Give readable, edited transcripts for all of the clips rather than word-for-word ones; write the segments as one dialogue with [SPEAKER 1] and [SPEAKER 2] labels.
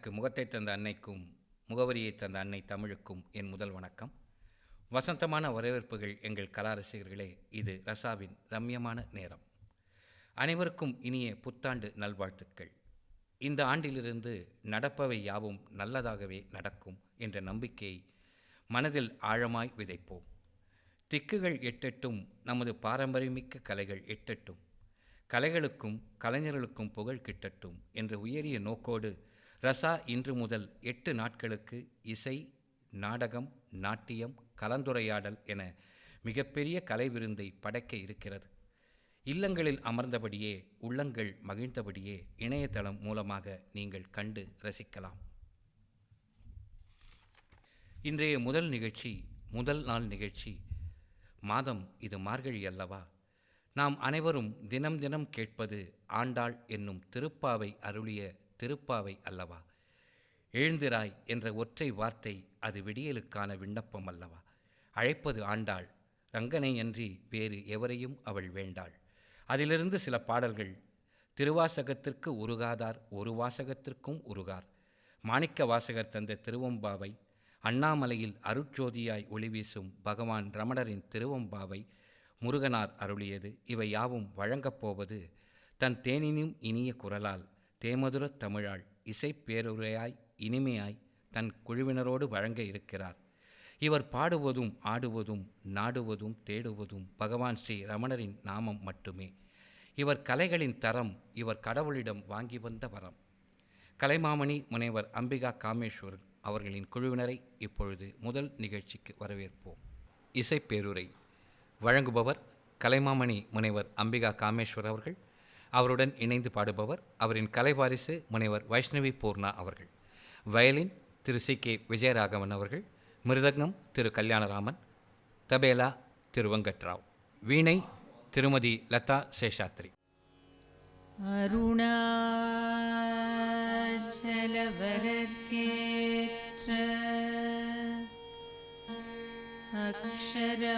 [SPEAKER 1] எனக்கு முகத்தை தந்த அன்னைக்கும் முகவரியை தந்த அன்னை தமிழுக்கும் என் முதல் வணக்கம். வசந்தமான வரவேற்புகள் எங்கள் கலா ரசிகர்களே. இது ரசாவின் ரம்யமான நேரம். அனைவருக்கும் இனிய புத்தாண்டு நல்வாழ்த்துக்கள். இந்த ஆண்டிலிருந்து நடப்பவை யாவும் நல்லதாகவே நடக்கும் என்ற நம்பிக்கையை மனதில் ஆழமாய் விதைப்போம். திக்குகள் எட்டட்டும், நமது பாரம்பரியமிக்க கலைகள் எட்டட்டும், கலைகளுக்கும் கலைஞர்களுக்கும் புகழ் கிட்டட்டும் என்ற உயரிய நோக்கோடு ரசா இன்று முதல் 8 நாட்களுக்கு இசை, நாடகம், நாட்டியம், கலந்துரையாடல் என மிகப்பெரிய கலை விருந்தை படைக்க இருக்கிறது. இல்லங்களில் அமர்ந்தபடியே, உள்ளங்கள் மகிழ்ந்தபடியே இணையதளம் மூலமாக நீங்கள் கண்டு ரசிக்கலாம். இன்றைய முதல் நாள் நிகழ்ச்சி. மாதம் இது மார்கழி அல்லவா? நாம் அனைவரும் தினம் தினம் கேட்பது ஆண்டாள் என்னும் திருப்பாவை அருளிய திருப்பாவை அல்லவா? எழுந்திராய் என்ற ஒற்றை வார்த்தை அது விடியலுக்கான விண்ணப்பம் அல்லவா? அழைப்பது ஆண்டாள், ரங்கனையன்றி வேறு எவரையும் அவள் வேண்டாள். அதிலிருந்து சில பாடல்கள். திருவாசகத்திற்கு உருகாதார் ஒரு வாசகத்திற்கும் உருகார். மாணிக்க வாசகர் தந்த திருவம்பாவை, அண்ணாமலையில் அருட்சோதியாய் ஒளிவீசும் பகவான் ரமணரின் திருவம்பாவை, முருகனார் அருளியது. இவை யாவும் வழங்கப்போவது தன் தேனினும் இனிய குரலால், தேமதுரத் தமிழால், இசை பேருரையாய் இனிமையாய் தன் குழுவினரோடு வழங்க இருக்கிறார். இவர் பாடுவதும் ஆடுவதும் நாடுவதும் தேடுவதும் பகவான் ஸ்ரீ ரமணரின் நாமம் மட்டுமே. இவர் கலைகளின் தரம், இவர் கடவுளிடம் வாங்கி வந்த வரம். கலைமாமணி முனைவர் அம்பிகா காமேஸ்வர் அவர்களின் குழுவினரை இப்பொழுது முதல் நிகழ்ச்சிக்கு வரவேற்போம். இசைப்பேருரை வழங்குபவர் கலைமாமணி முனைவர் அம்பிகா காமேஸ்வர் அவர்கள். அவருடன் இணைந்து பாடுபவர் அவரின் கலைவாரிசு முனைவர் வைஷ்ணவி பூர்ணா அவர்கள். வயலின் திரு C K விஜயராகவன் அவர்கள். மிருதங்கம் திரு கல்யாணராமன். தபேலா திரு வெங்கட்ராவ். வீணை திருமதி லதா சேஷாத்ரி.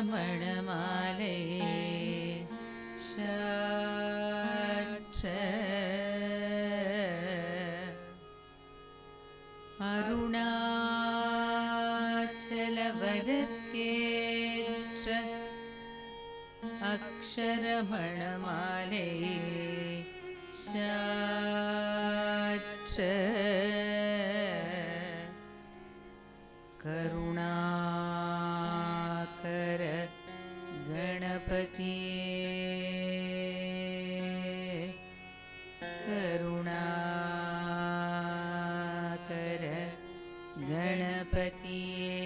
[SPEAKER 2] அக்ஷரமணமாலை அருணாச்சலவரர்க்கேற்ற அக்ஷரமணமாலை சாற்ற கருணாகர கணபதியே கருணாகர கணபதியே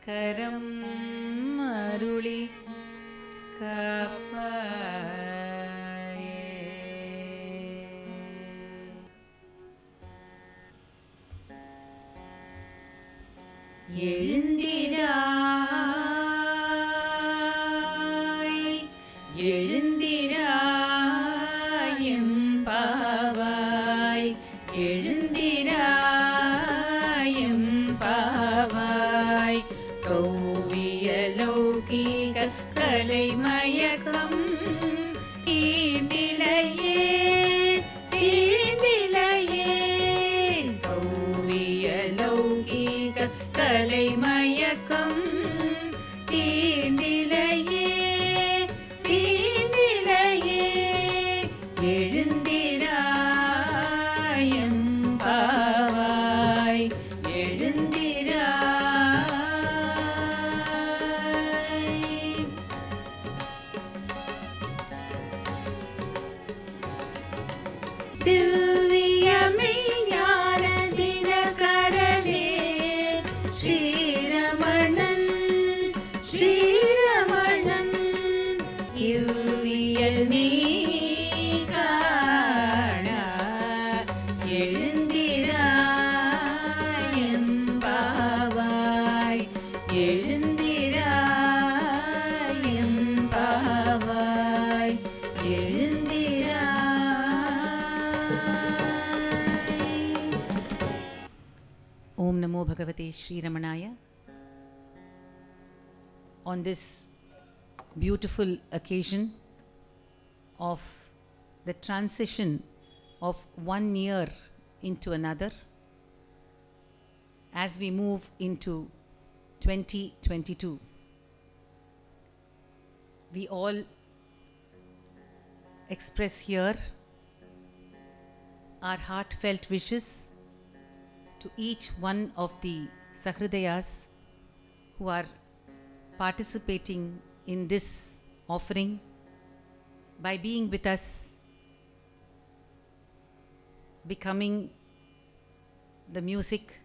[SPEAKER 2] கரம் அருளி காப்பாயே. எழுந்திராய் எழுந்திராய் எம்பாவாய், எழுந்திராய் எம்பாவாய். கௌவிய லௌகீக கலைமயக்கம் தீண்டிலையே தீண்டிலையே. கௌவிய லௌகீக கலைமயக்கம் தீண்டிலையே தீண்டிலையே. எழுந்திராய் எம்பாவாய், எழுந்திராய். திவ்யமை ஞான தினகரனே ஸ்ரீரமணன் ஸ்ரீரமணன். இவ்வியல் நீ காண எழுந்திராய் எம்பாவாய், எழுந்திராய் எம்பாவாய், எழுந்திராய். Om Namo Bhagavate Sri Ramanaya. On this beautiful occasion of the transition of one year into another as we move into 2022. We all express here our heartfelt wishes to each one of the Sahridayas who are participating in this offering by being with us, becoming the music,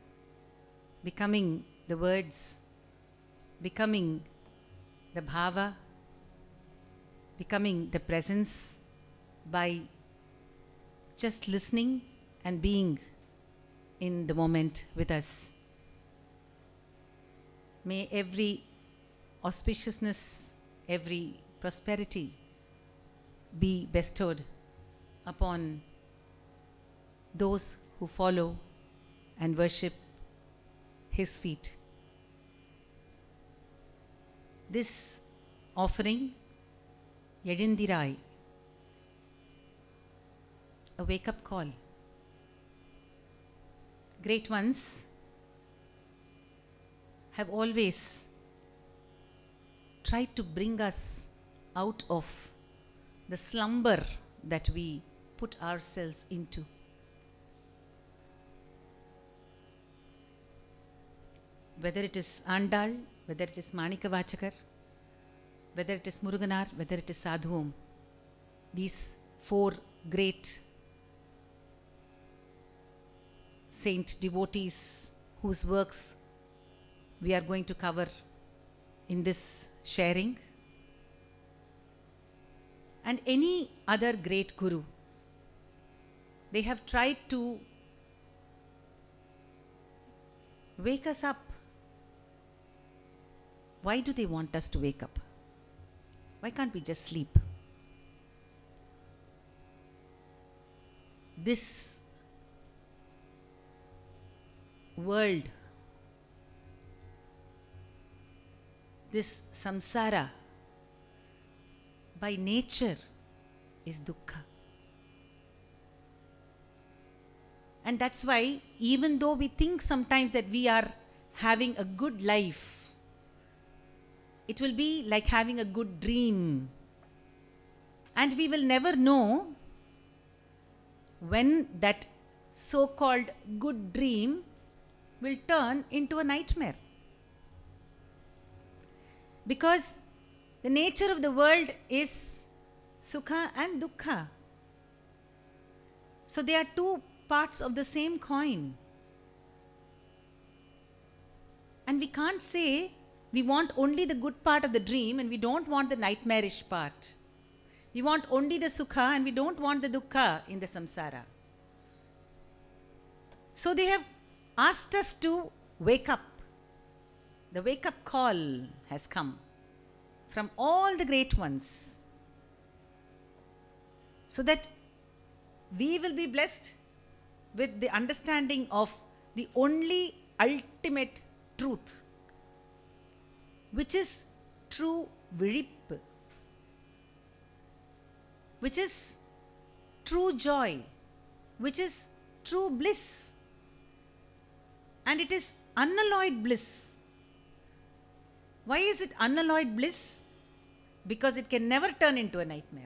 [SPEAKER 2] becoming the words, becoming the bhava, becoming the presence by just listening and being in the moment with us. May every auspiciousness, every prosperity be bestowed upon those who follow and worship His feet. This offering, Ezhundiraay, a wake-up call. Great ones have always tried to bring us out of the slumber that we put ourselves into. Whether it is Andal, whether it is Manikavachakar, whether it is Muruganar, whether it is Sadhuvam, these four great saint devotees whose works we are going to cover in this sharing, and any other great guru. They have tried to wake us up. Why do they want us to wake up? Why can't we just sleep? This world, this samsara, by nature is dukkha. And that's why, even though we think sometimes that we are having a good life, it will be like having a good dream. And we will never know when that so-called good dream will turn into a nightmare. Because the nature of the world is sukha and dukkha. So they are two parts of the same coin. And we can't say we want only the good part of the dream and we don't want the nightmarish part. We want only the sukha and we don't want the dukkha in the samsara. So they have asked us to wake up. The wake-up call has come from all the great ones, so that we will be blessed with the understanding of the only ultimate truth, which is true virip, which is true joy, which is true bliss. And it is unalloyed bliss. Why is it unalloyed bliss? Because it can never turn into a nightmare.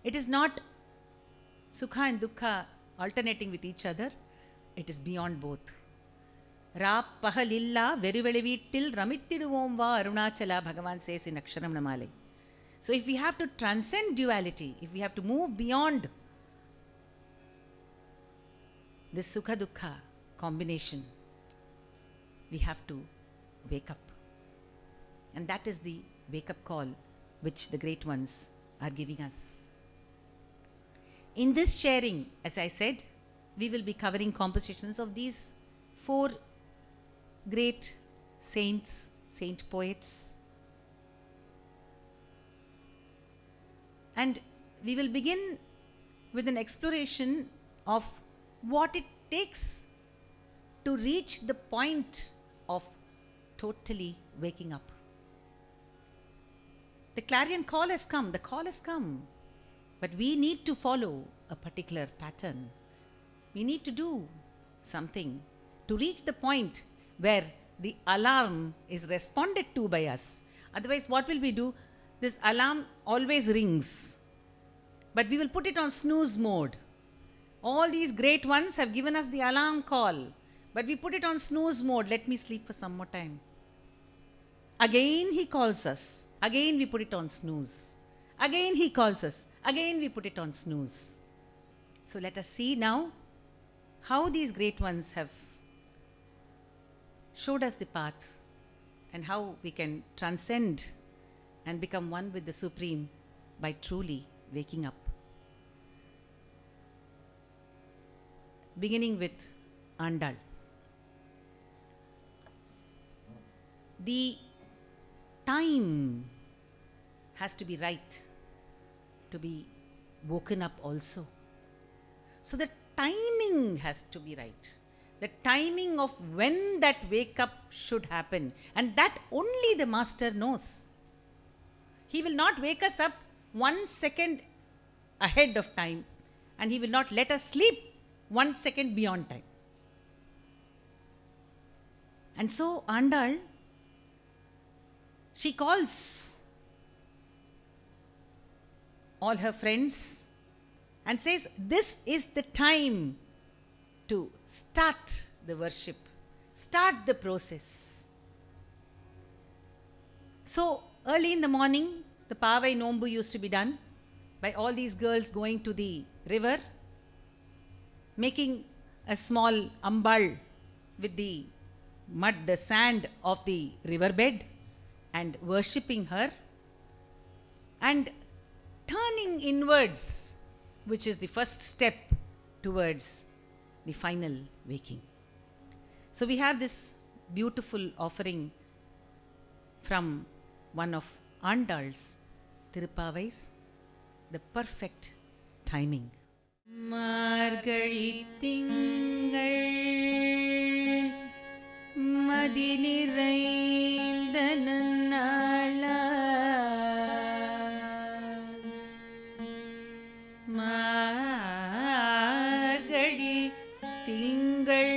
[SPEAKER 2] It is not sukha and dukkha alternating with each other. It is beyond both. Ra pahalilla verivelivittil ramittiduvom va arunachala, Bhagavan says in Aksharam Namalai. So if we have to transcend duality, if we have to move beyond this sukha dukkha combination, we have to wake up. And that is the wake-up call which the great ones are giving us. In this sharing, as I said, we will be covering compositions of these four great saints, saint poets. And we will begin with an exploration of what it takes to reach the point of totally waking up. The clarion call has come. The call has come. But we need to follow a particular pattern. We need to do something to reach the point where the alarm is responded to by us. Otherwise, what will we do? This alarm always rings, but we will put it on snooze mode. All these great ones have given us the alarm call, but we put it on snooze mode. Let me sleep for some more time. Again he calls us. Again we put it on snooze. Again he calls us. Again we put it on snooze. So let us see now how these great ones have showed us the path and how we can transcend and become one with the Supreme by truly waking up. Beginning with Andal. The time has to be right to be woken up also. So the timing has to be right. The timing of when that wake up should happen, and that only the master knows. He will not wake us up 1 second ahead of time, and he will not let us sleep 1 second beyond time. And so Andal, she calls all her friends and says, this is the time to start the worship, start the process. So early in the morning, the Pavai Nombu used to be done by all these girls going to the river, making a small ambal with the mud, the sand of the riverbed, and worshipping her, and turning inwards, which is the first step towards the final waking. So we have this beautiful offering from one of Andal's Tirupavais, the perfect timing. Margazhi Tingal Madi Niraindha Nannala Margazhi Tingal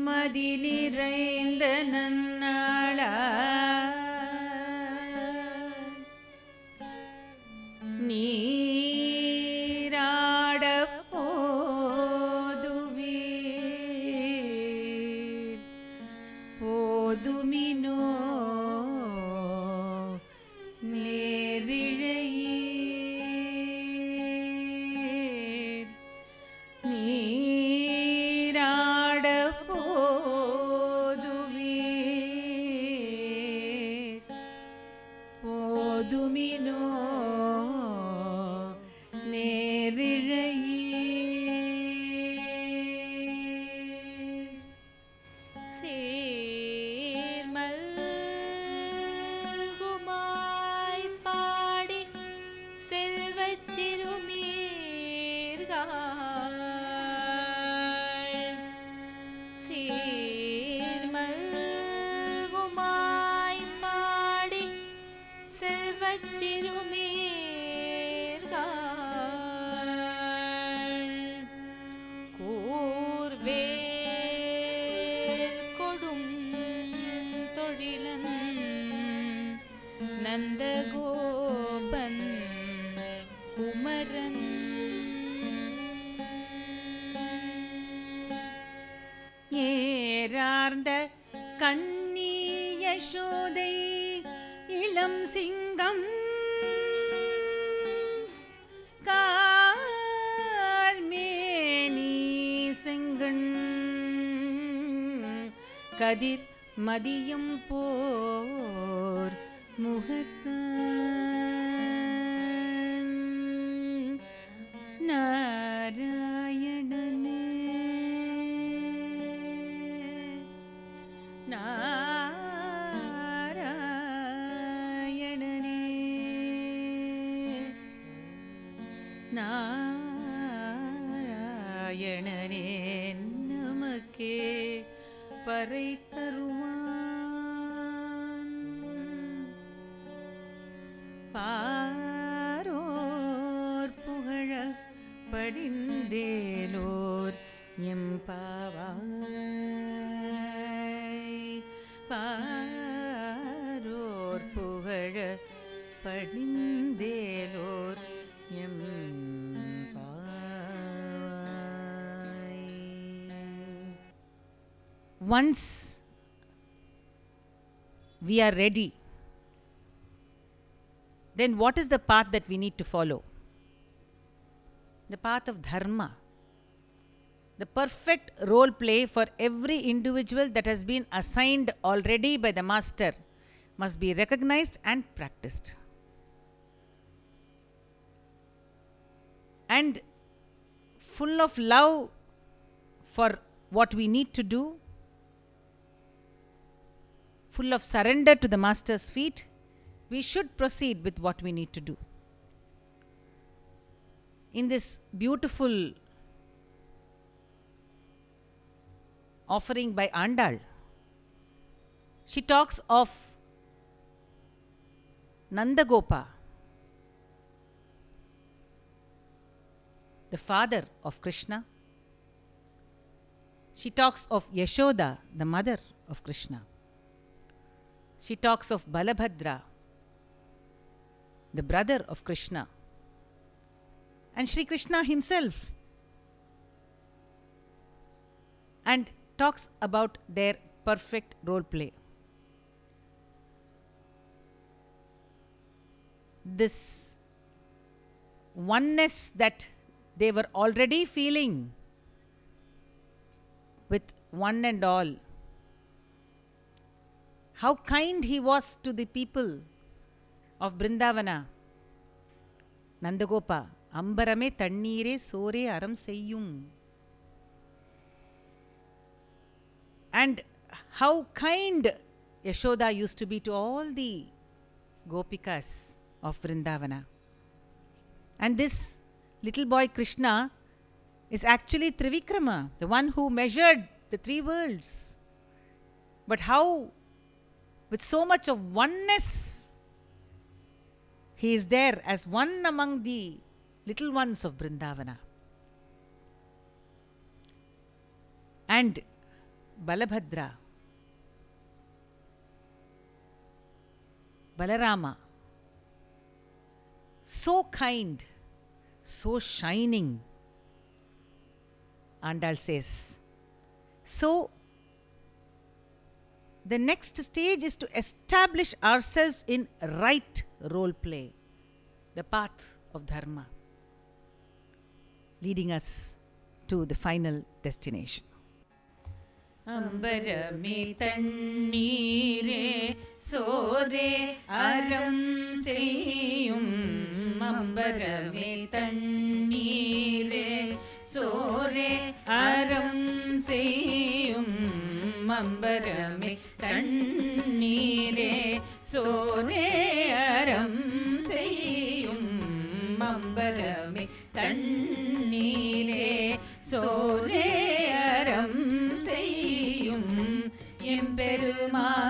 [SPEAKER 2] Madi Niraindha Nannala நீராடப் போதுவீர் போதுமினோ நேரிழையீர் நீராடப் போதுவீர் போதுமினோ Nandagopan Kumaran ஏறார்ந்த கன்னி யசோதை இளம் சிங்கம் கார்மேனி செங்கண் கதிர் மதியம் போர் முகத்தான் நாராயணனே நாராயணனே நாராயணனே நமக்கே பறை தருவான் பாரோர் தந்தேலோர் M once we are ready, then what is the path that we need to follow? The path of dharma. The perfect role play for every individual that has been assigned already by the master must be recognized and practiced. And full of love for what we need to do, full of surrender to the master's feet, we should proceed with what we need to do. In this beautiful offering by Andal, she talks of Nandagopa, the father of Krishna. She talks of Yashoda, the mother of Krishna. She talks of Balabhadra, the brother of Krishna, and Sri Krishna himself, and talks about their perfect role play. This oneness that they were already feeling with one and all. How kind he was to the people of Vrindavana. Nandagopa, Ambarame Tannire Sore Aram Seyyum. And how kind Yashoda used to be to all the Gopikas of Vrindavana. And this little boy Krishna is actually Trivikrama, the one who measured the three worlds. But how, with so much of oneness, he is there as one among the little ones of Vrindavana. And Balabhadra, Balarama, so kind, so shining. Andal says, so the next stage is to establish ourselves in right role play, the path of dharma, leading us to the final destination.
[SPEAKER 3] அம்பரமே தண்ணீரே சோரே அறம் செய்யும் அம்பரமே தண்ணீரே சோரே அறம் செய்யும் அம்பரமே தண்ணீரே சோரே அறம் செய்யும் அம்பரமே தண்ணீரே சோரே அறம் செய்யும் எம்பெருமானந்த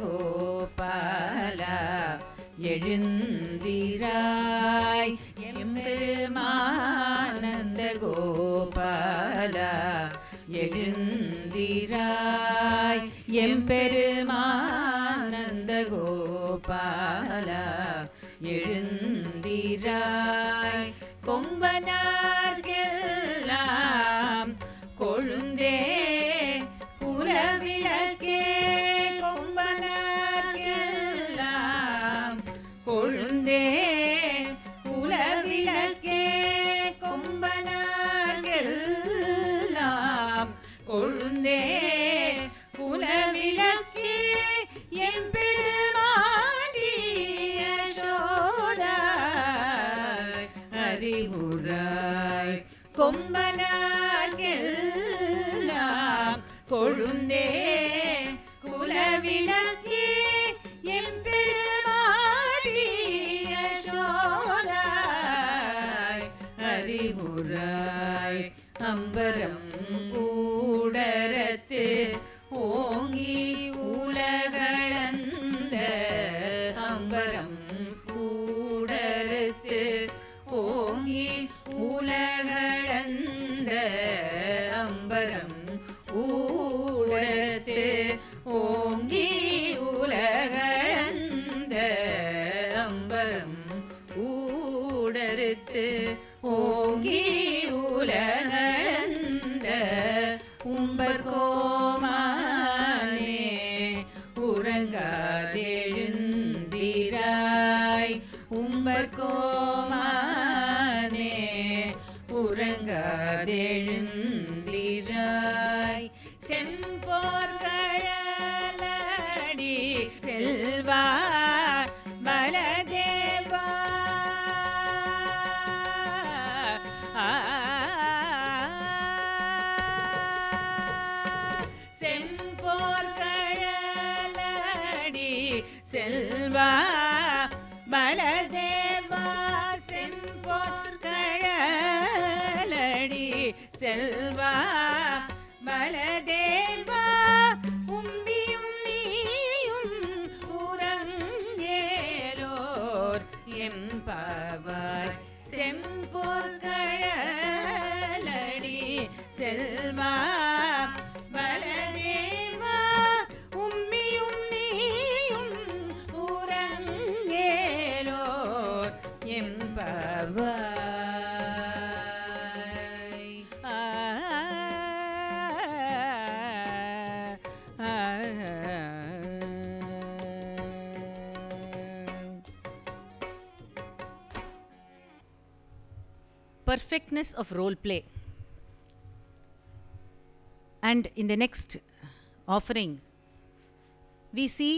[SPEAKER 3] கோபாலா எழுந்திராய் எம்பெருமானந்த கோபாலா எழுந்திராய் எம்பெருமானந்த கோபாலா எழுந்திராய் கொம்பனார்கெல்லாம் கொழுந்தே குலவிளக்கே கொம்பனார்கெல்லாம் கொழுந்தே குலவிளக்கே கொம்பனார்கெல்லாம் கொழுந்தே குலவிளக்கே எம்பெருமாட்டி யசோதாய் அறிவுராய் கொம்பனார்கெல்லாம் கொழுந்தே குலவிளக்கே எம்பெருமாட்டி யசோதாய் அறிவுராய் அம்பரம் ஊடரத்து ஓங்கி உலகளந்த அம்பரம் ஊடரத்து ஓங்கி உலகளந்த அம்பரம் ஊடரத்து ஓங்கி உலகளந்த அம்பரம் அம்பரம் ஊடறுத்து ஓங்கி உலகளந்த உம்பர் கோமானே உறங்காதெழுந்திராய் உம்பர் கோமானே உறங்காதெழுந்திராய் செம்போர் கழலடி செல்வா பலதேவா செம்போர் கழலடி செல்வா பலதேவா செம்போர் கழலடி செல்வா பலதேவா உம்பியும் நீயும் உறங்கேலோர் எம்பாவாய் செம்போர் கழலடி செல்வா பலதேவா உம்பியும் நீயும் உறங்கேலோர் எம்பாவாய்.
[SPEAKER 2] Perfectness of role play. And in the next offering, we see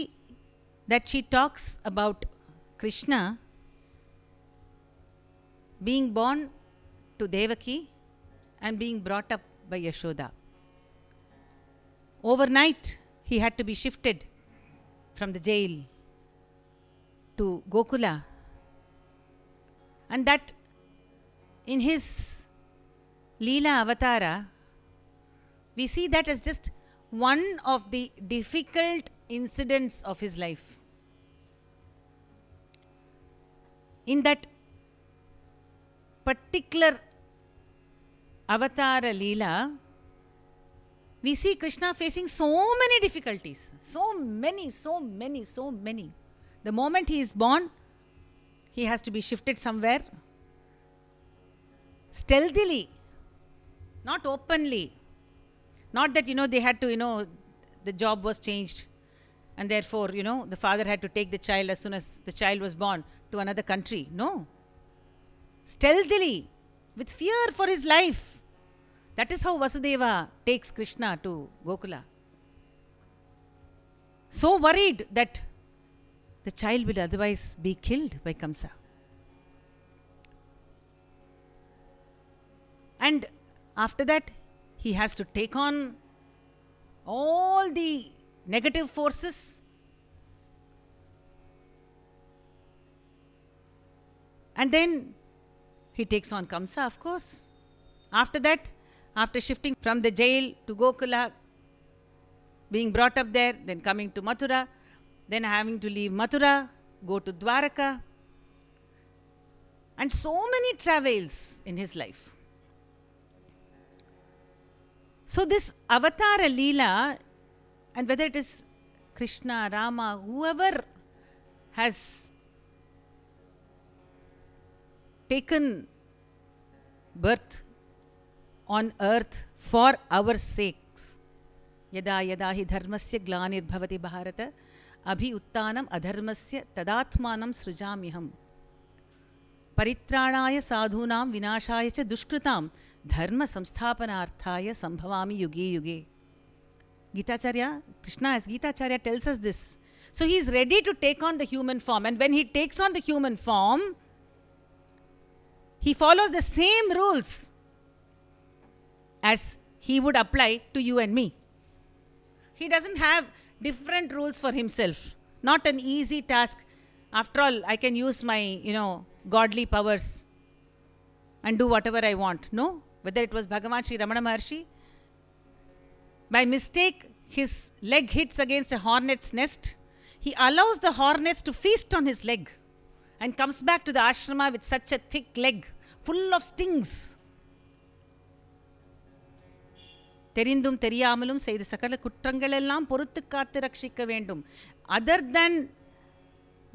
[SPEAKER 2] that she talks about Krishna being born to Devaki and being brought up by Yashoda. Overnight, he had to be shifted from the jail to Gokula, and that in his Leela Avatara, we see that as just one of the difficult incidents of his life. In that particular Avatara Leela, we see Krishna facing so many difficulties. So many. The moment he is born, he has to be shifted somewhere. Stealthily, not openly. Not that, they had to, the job was changed and therefore, the father had to take the child as soon as the child was born to another country. No. Stealthily, with fear for his life. That is how Vasudeva takes Krishna to Gokula. So worried that the child will otherwise be killed by Kamsa. And after that, he has to take on all the negative forces. And then he takes on Kamsa, of course. After that, after shifting from the jail to Gokula, being brought up there, then coming to Mathura, then having to leave Mathura, go to Dwaraka, and so many travails in his life. So this Avatara Leela, and whether it is Krishna, Rama, whoever has taken birth on earth for our sakes, yada yada hi dharmasya glanirбhavati bharata abhi uttanam adharmasya tadatmanam srujamiham paritranaya sadhunam vinashaya cha dushkritam dharma samsthapanarthaya sambhavami yuge yuge. Gitacharya, Krishna as Gitacharya tells us this. So he is ready to take on the human form, and when he takes on the human form, he follows the same rules as he would apply to you and me. He doesn't have different rules for himself. Not an easy task. After all, I can use my, godly powers and do whatever I want. No. Whether it was Bhagavan Sri Ramana Maharshi, by mistake his leg hits against a hornet's nest. He allows the hornets to feast on his leg and comes back to the ashrama with such a thick leg, full of stings. தெரிந்தும் தெரியாமலும் செய்த சகல குற்றங்கள் எல்லாம் பொறுத்து காத்து ரட்சிக்க வேண்டும். Other than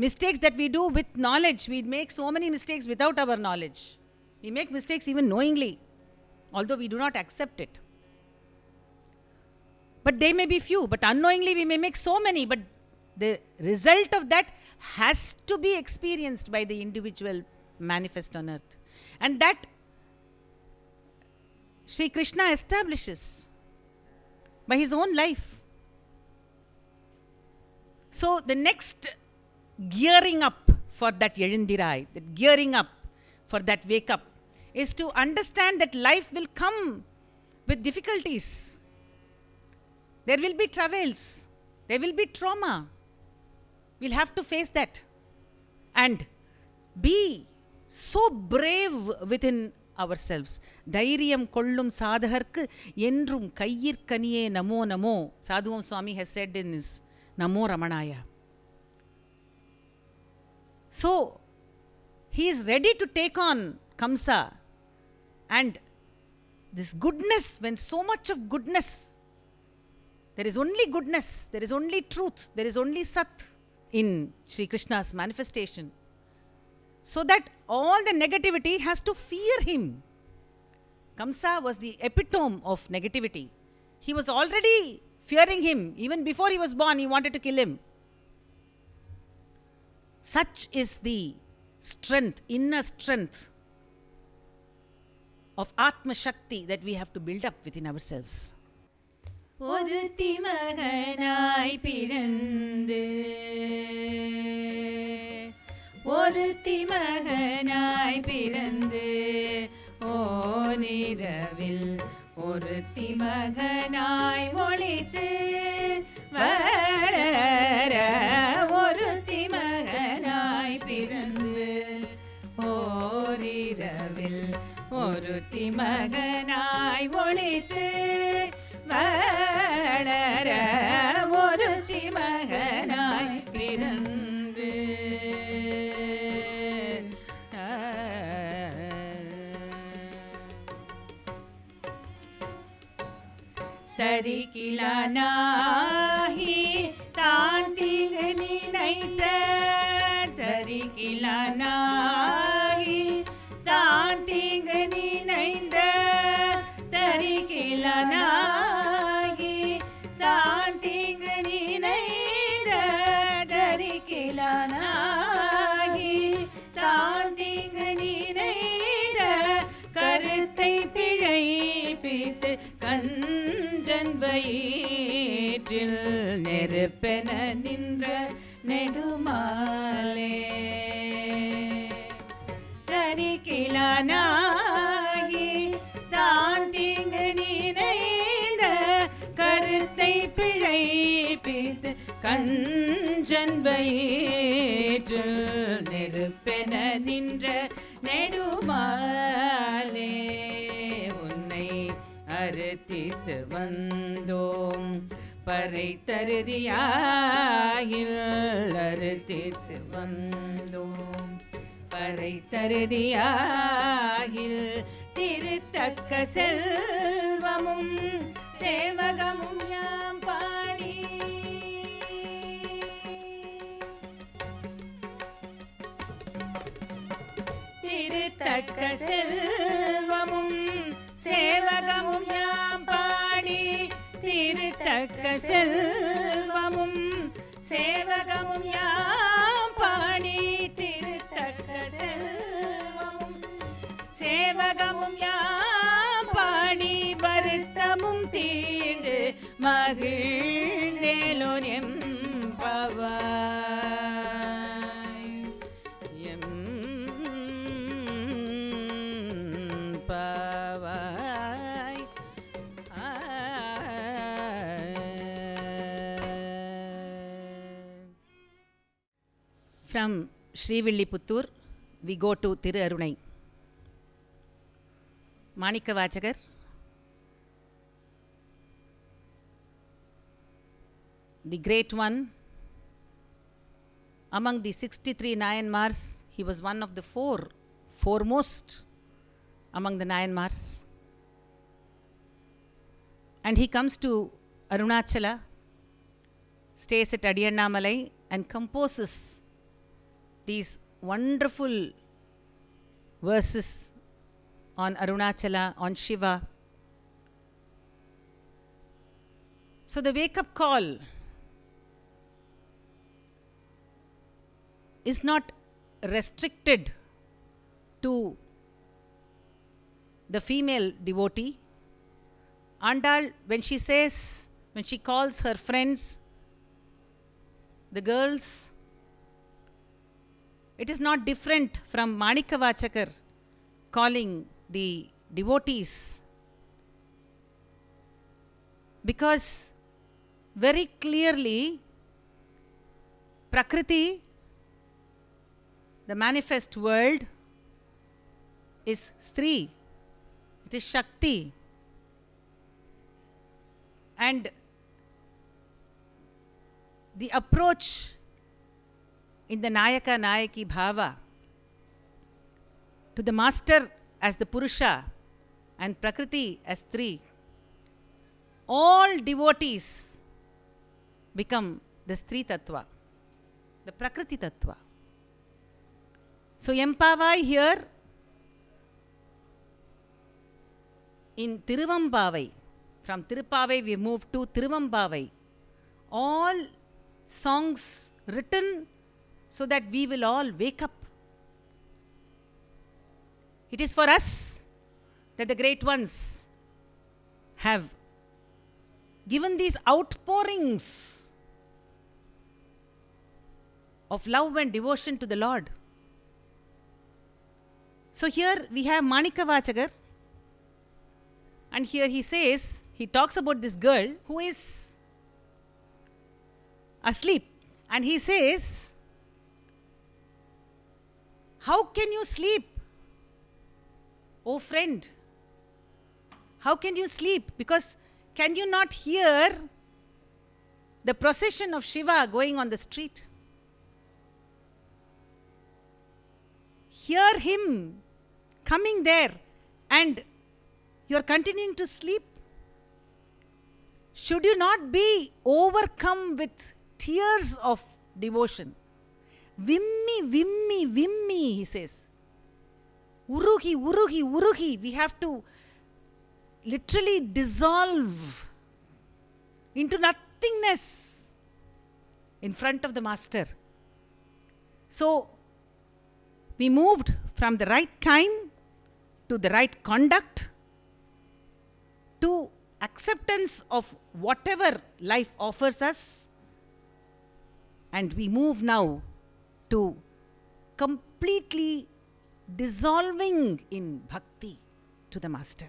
[SPEAKER 2] mistakes that we do with knowledge. We make so many mistakes without our knowledge. We make mistakes even knowingly, although we do not accept it. But they may be few, but unknowingly we may make so many, but the result of that has to be experienced by the individual manifest on earth. And that Sri Krishna establishes by his own life. So the next gearing up for that Ezhundiraay, that gearing up for that wake up, is to understand that life will come with difficulties. There will be travails. There will be trauma. We'll have to face that. And be so brave within ourselves. தைரியம் கொள்ளும் சாதகர்க்கு என்றும் கையிற்கனியே நமோ நமோ. Sadhuvam Swami has said in his Namo Ramanaya. So, he is ready to take on Kamsa. And this goodness, when so much of goodness, there is only goodness, there is only truth, there is only Sat in Sri Krishna's manifestation. So that all the negativity has to fear him. Kamsa was the epitome of negativity. He was already fearing him. Even before he was born, he wanted to kill him. Such is the strength, inner strength of Atma Shakti that we have to build up within ourselves.
[SPEAKER 3] ஒருத்தி மகனாய் பிறந்து ஒருத்தி மகனாய் பிறந்து ஓரிரவில் ஒருத்தி மகனாய் ஒளித்து வளர ஒருத்தி மகனாய் பிறந்து ஓரிரவில் ஒருத்தி மகனாய் ஒளித்து வளர ஒருத்தி மகனாய் பிறந்து தரிக்கிலானாகி தான் தீங்கு நினைத்த தரிக்கிலானாகி தான் தீங்கு நினைந்த தரிக்கிலானாகி தான் தீங்கு நினைந்த தரிக்கிலானாகி தான் தீங்கு நினைந்த கருத்தை பிழைப்பித்து கஞ்சன் வயிற்றில் நெருப்பென நின்ற நெடுமாலே தரிக்கிலானாகி தான் தீங்கு நினைந்த கருத்தை பிழைப்பித்து கஞ்சன் வயிற்றில் நெருப்பென நின்ற நெடுமாலே உன்னை அறுத்தித்து வந்தோம் பறை தருதியாயில் அறுத்தித்து வந்தோம் பறை தருதியாயில் திருத்தக்க செல்வமும் சேவகமும் யாம் பாடி திருத்தக்க செல்வமும் சேவகமும் யாம் பாடி திருத்தக்க செல்வமும் சேவகமும் யாம் பாடி திருத்தக்க செல்வமும் சேவகமும் யாம் பாடி வருத்தமும் தீண்டு மகிழ்ந்தேலோர் எம்பவாய் எம்பவாய்.
[SPEAKER 2] From Srivilliputtoour, we go to Thiru Arunai. Manika Vachakar, the great one, among the 63 Nayanmars, he was one of the foremost among the Nayanmars. And he comes to Arunachala, stays at Adiyannamalai and composes these wonderful verses on Arunachala, on Shiva. So the wake-up call is not restricted to the female devotee. Andal, when she calls her friends, the girls, it is not different from Manikavachakar calling the devotees, because very clearly Prakriti, the manifest world, is Stri, it is Shakti, and the approach in the Nayaka Nayaki Bhava to the master as the Purusha and Prakriti as Stri, all devotees become the Stri Tattva, the Prakriti Tattva. So Empavai here in Tiruvambavai, from Tirupavai we move to Tiruvambavai, all songs written so that we will all wake up. It is for us that the great ones have given these outpourings of love and devotion to the Lord. So here we have Manikavachakar, and here he talks about this girl who is asleep, and he says, how can you sleep, oh friend? How can you sleep? Because can you not hear the procession of Shiva going on the street? Hear him coming there, and you are continuing to sleep. Should you not be overcome with tears of devotion? Vimmi, vimmi, vimmi, he says. Urugi, urugi, urugi. We have to literally dissolve into nothingness in front of the master. So we moved from the right time to the right conduct to acceptance of whatever life offers us, and we move now to completely dissolving in bhakti to the master.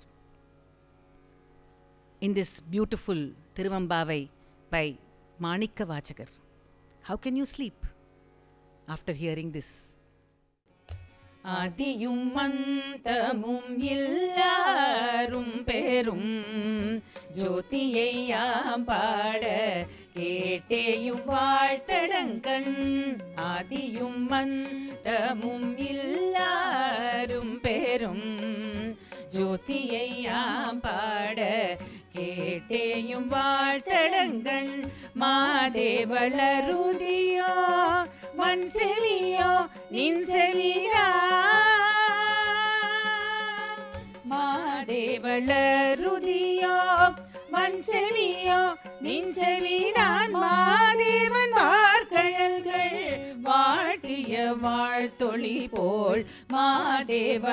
[SPEAKER 2] In this beautiful Tiruvambavai by Manikavachakar. How can you sleep after hearing this?
[SPEAKER 3] ஆதியும் மந்தமும் எல்லாரும் பெரும் ஜோதியை யாம் பாட கேட்டேயும் வாழ்த்தடங்கண். ஆதியும் மந்தமும் எல்லாரும் பெரும் ஜோதியை யாம் பாட கேட்டேயும் வாழ்த்தடங்கண். மாதேவளருதியோ மண் செவியோ நின் செவிதான். மாதேவளருதியோ மண் செவியோ நின் செவிதான். மாதேவன் வார்கழல்கள் வாழ்த்திய வாழ்த்தொளி போல். மாதேவளருதியோ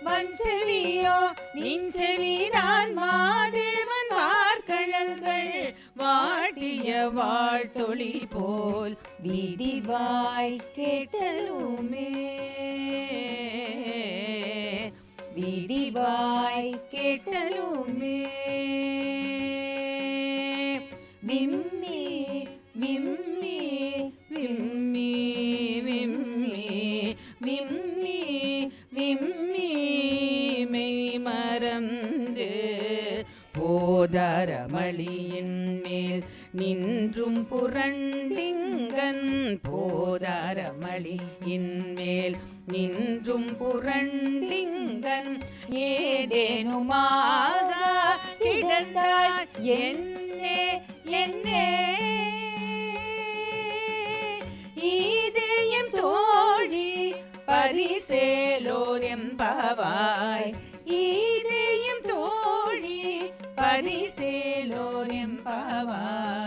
[SPEAKER 3] மண் செவியோ நின் செவிதான். மாதேவன் வார்கழல்கள் வாட்டிய வாழ்த்தொளி போல். வீதிவாய் கேட்டலுமே, வீதிவாய் கேட்டலுமே. விம்மி விம்மி விம்மி விம்மி விம்மி விம்மி மெய் மறந்து போதாரமளியின் மேல் நின்றும் புரண்டிங்கன். போதாரமளியின் மேல் நின்றும் புரண்டிங்கன். ஏதேனுமாக கிடந்தாள் என்னே என்னே ஈதையும் தோழி பரிசேலோர் எம்பவாய். ஈதையும் தோழி பரிசேலோர் எம்பவாய்.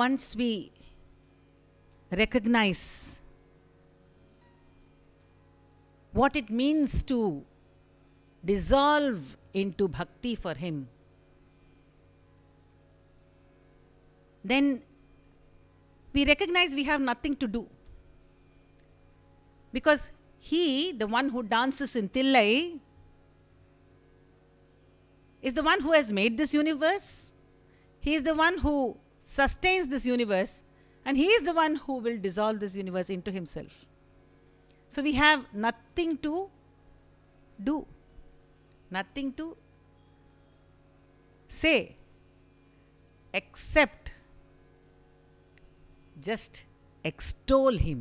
[SPEAKER 2] Once we recognize what it means to dissolve into bhakti for him, then we recognize we have nothing to do. Because he, the one who dances in Tillai, is the one who has made this universe. He is the one who sustains this universe, and he is the one who will dissolve this universe into himself. So we have nothing to do, nothing to say, except just extol him.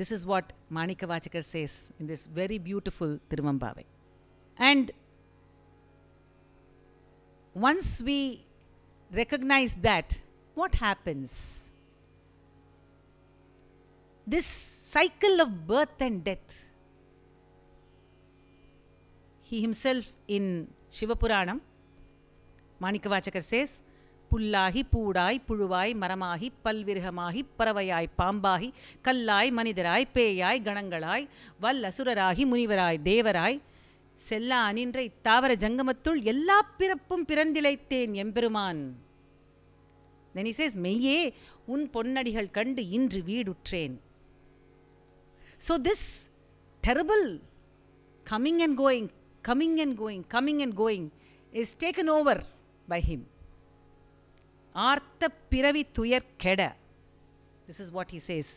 [SPEAKER 2] This is what Manikavachakar says in this very beautiful Tirumambavai. And once we recognize that, what happens? This cycle of birth and death. He himself in Shivapuranam, Manikavachakar says, புல்லாகி பூடாய் புழுவாய் மரமாகி பல்விருகமாகி பறவையாய் பாம்பாகி கல்லாய் மனிதராய் பேயாய் கணங்களாய் வல்லசுரராகி முனிவராய் தேவராய் செல்லா அனின்ற இத்தாவர ஜங்கமத்துள் எல்லா பிறப்பும் பிறந்திழைத்தேன் எம்பெருமான். Then he says, மெய்யே உன் பொன்னடிகள் கண்டு இன்று வீடுற்றேன். So this terrible coming and going, coming and going, coming and going is taken over by him. ஆர்த்த பிறவி துயர் கெட. This is what he says.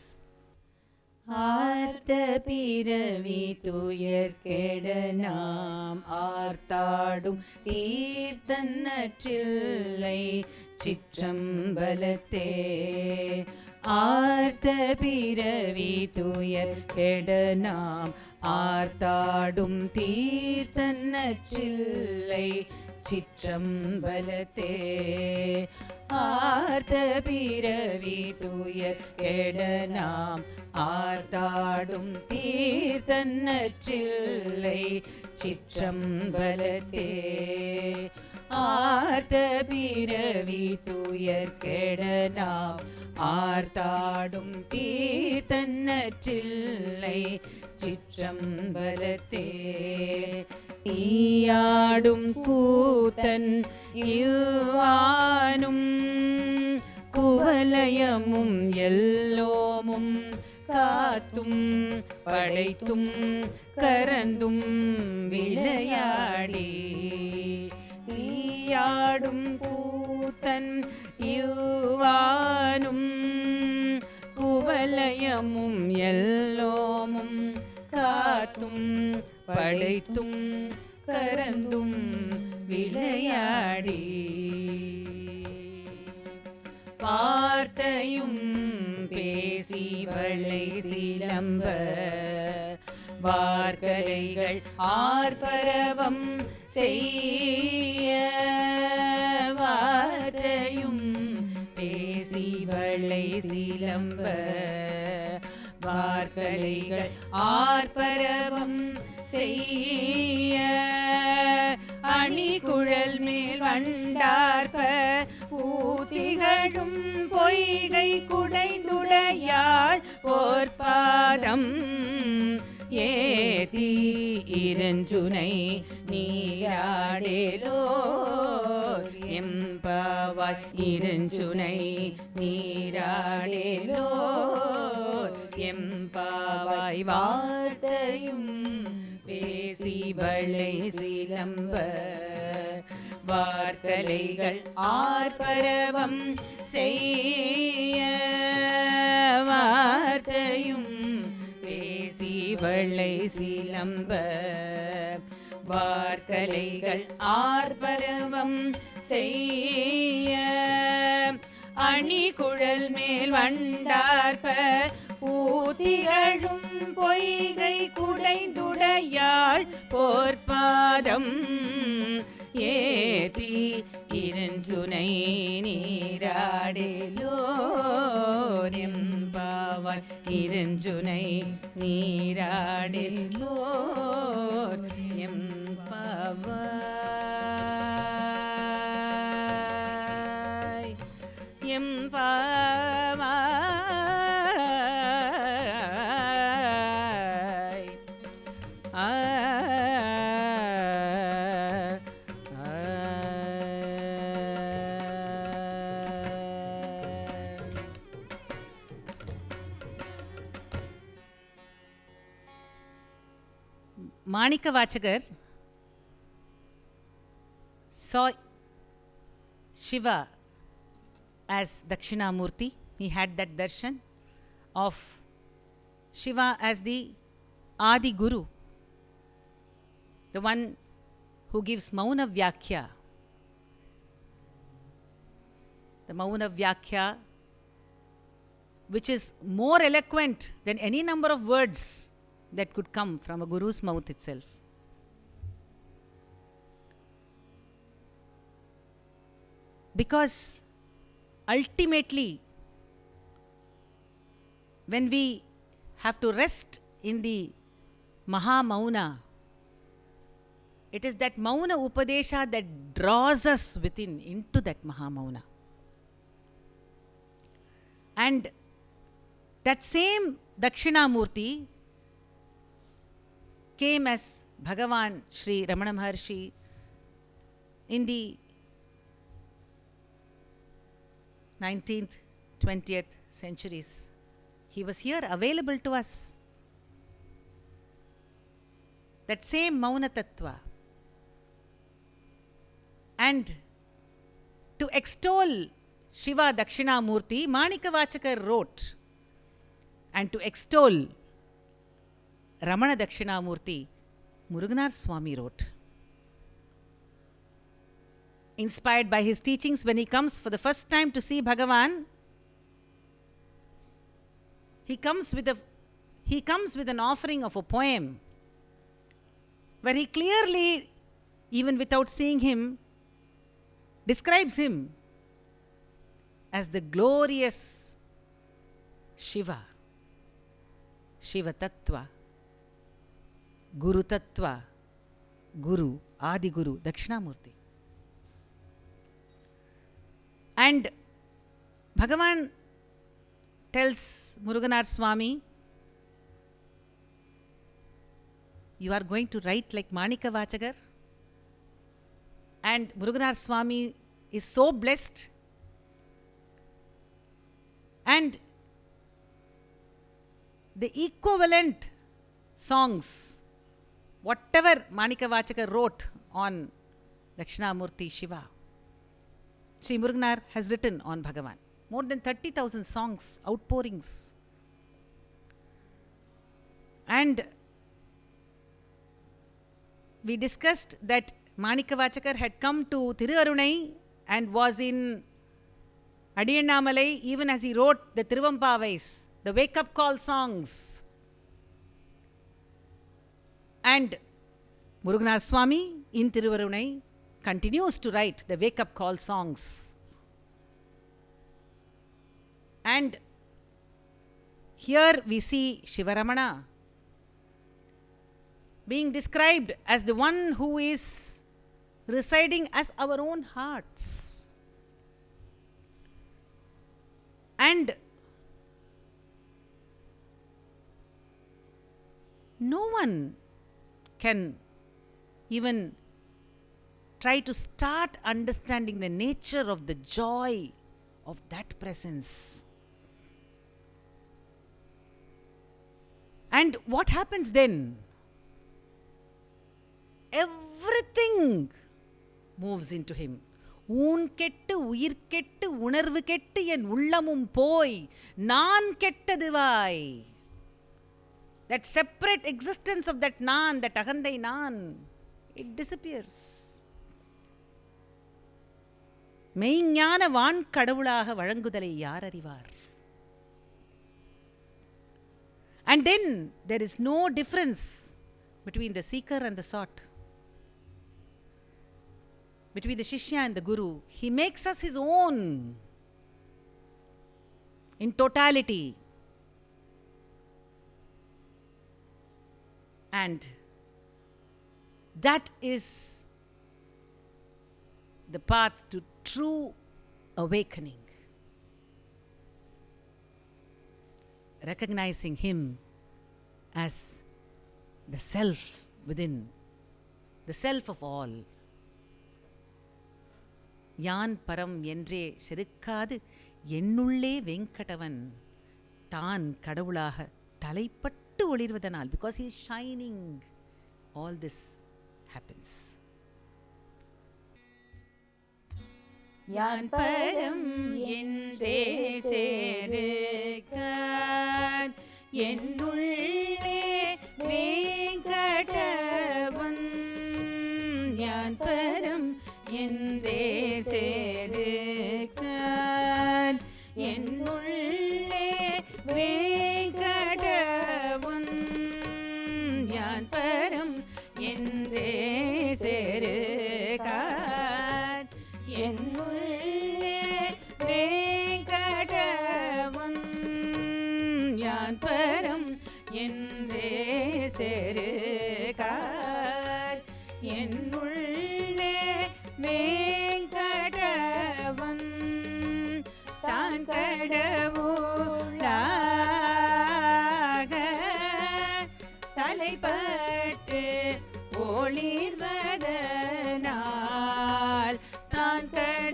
[SPEAKER 3] ஆர்த்த பிறவி துயர் கெட நாம் ஆர்த்தாடும் தீர்த்தன்னற்றில்லை சிற்றம்பலத்தே. ஆர்த்த பிறவி துயர் கெட நாம் ஆர்த்தாடும் தீர்த்தன்னற்றில்லை சிற்றம்பலத்தே. ஆர்த்த பிறவி துயர் கெட நாம் ஆர்த்தாடும் தீர்த்தன்னற்றில்லை சிற்றம்பலத்தே. ஆர்த்த பிறவி துயர் கெட நாம் ஆர்த்தாடும் தீர்த்தன்னற்றில்லை சிற்றம்பலத்தே. ஈயாடும் கூத்தன் இவ்வானும் குவலயமும் எல்லோமும் காத்தும் படைத்தும் கரந்தும் விளையாடி. ஈயாடும் கூத்தன் இவ்வானும் குவலயமும் எல்லோமும் காத்தும் படைத்தும் கரந்தும் விளையாடி. வார்த்தையும் பேசி வளை சிலம்ப வார்கலைகள் ஆர்ப்பரவம் செய்ய. வார்த்தையும் பேசி வளை சிலம்ப வார்கலைகள் ஆர்ப்பரவம் செய்ய. அணிகுழல் மேல் வண்டார்ப்ப பூத்திகழும் பொய்கை குடைந்துடையாள் போர்பாதம் ஏதி இரஞ்சுனை நீராடேலோ எம்பவாய். இரஞ்சுனை நீராடேலோ எம்பவாய். வார்த்தையும் பேசி வளை சிலம்ப வார்கலைகள் ஆர்ப்பரவம் செய்ய. வார்த்தையும் பேசி வளை சிலம்ப வார்கலைகள் ஆர்ப்பரவம் செய்ய. வாணி குழல் மேல் வண்டார்ப ஊதிகழும் பொய்கை குடைந்துடையாள் போர்ப்பாதம் ஏத்தி இருஞ்சுனை நீராடிலோர் எம்பாவாய் இருஞ்சுனை நீராடிலோர் எம்பாவாய் எம்பாவாய்
[SPEAKER 2] Manika Vachakar saw Shiva as Dakshinamurti. He had that darshan of Shiva as the Adi Guru, the one who gives Mauna Vyakhya. The Mauna Vyakhya, which is more eloquent than any number of words that could come from a guru's mouth itself. Because ultimately, when we have to rest in the Maha Mauna, it is that Mauna Upadesha that draws us within into that Maha Mauna. And that same Dakshinamurti came as Bhagavan Sri Ramana Maharshi in the 19th, 20th centuries. He was here available to us. That same Mauna Tattva. And to extol Shiva Dakshinamurti, Manika Vachakar wrote, and to extol Ramana Dakshinamurti, Muruganar Swami wrote. Inspired by his teachings, when he comes for the first time to see Bhagavan, he comes with an offering of a poem where he clearly, even without seeing him, describes him as the glorious Shiva, Shiva Tattva, Guru Tattva, Guru, Adi Guru, Dakshinamurti. And Bhagavan tells Muruganar Swami, you are going to write like Manika Vachakar. And Muruganar Swami is so blessed. And the equivalent songs, whatever Manika Vachakar wrote on Dakshinamurti Shiva, Sri Muruganar has written on Bhagavan. More than 30,000 songs, outpourings. And we discussed that Manika Vachakar had come to Tirunelveli and was in Adiyannamalai even as he wrote the Tiruvampavais, the wake-up call songs. And Muruganar Swami in Tirunelveli continues to write the wake-up call songs. And here we see Shivaramana being described as the one who is residing as our own hearts. And no one can even try to start understanding the nature of the joy of that presence. And what happens then? Everything moves into him. ஊன் கெட்டு உயிர் கெட்டு உணர்வு கெட்டு என் உள்ளமும் போய் நான் கெட்டதுவாய். That separate existence of that நான், that அகந்தை நான், it disappears. மெய்ஞான வான் கடவுளாக வழங்குதலை யார் அறிவார்? And then there is no difference between the seeker and the sought, between the Shishya and the Guru. He makes us his own in totality. And that is the path to true awakening. Recognizing him as the self within, the self of all. யான் பரம் என்றே செருக்காது என்னுள்ளே வெங்கடவன் தான் கடவுளாக தலைப்பட்டு ஒளிர்வதனால், because he is shining, all this happens.
[SPEAKER 3] யான் பரம் என்றே சேருக்கான் என்னுள்ளே வேங்கடவன். யான் பரம் என்றே சேருக்கான் என்னுள்ளே வேங்கடவன். யான் பரம் என்றே சேருக்கான் என்னுள்ளே வேங்கடவன். யான் பரம் என்றே சேருக்கான் என்னுள்ளே வேங்கடவன். தான் கடவுளாக தலைப்பட்டு ஒளிர்வதனால், தான் கடவுளாக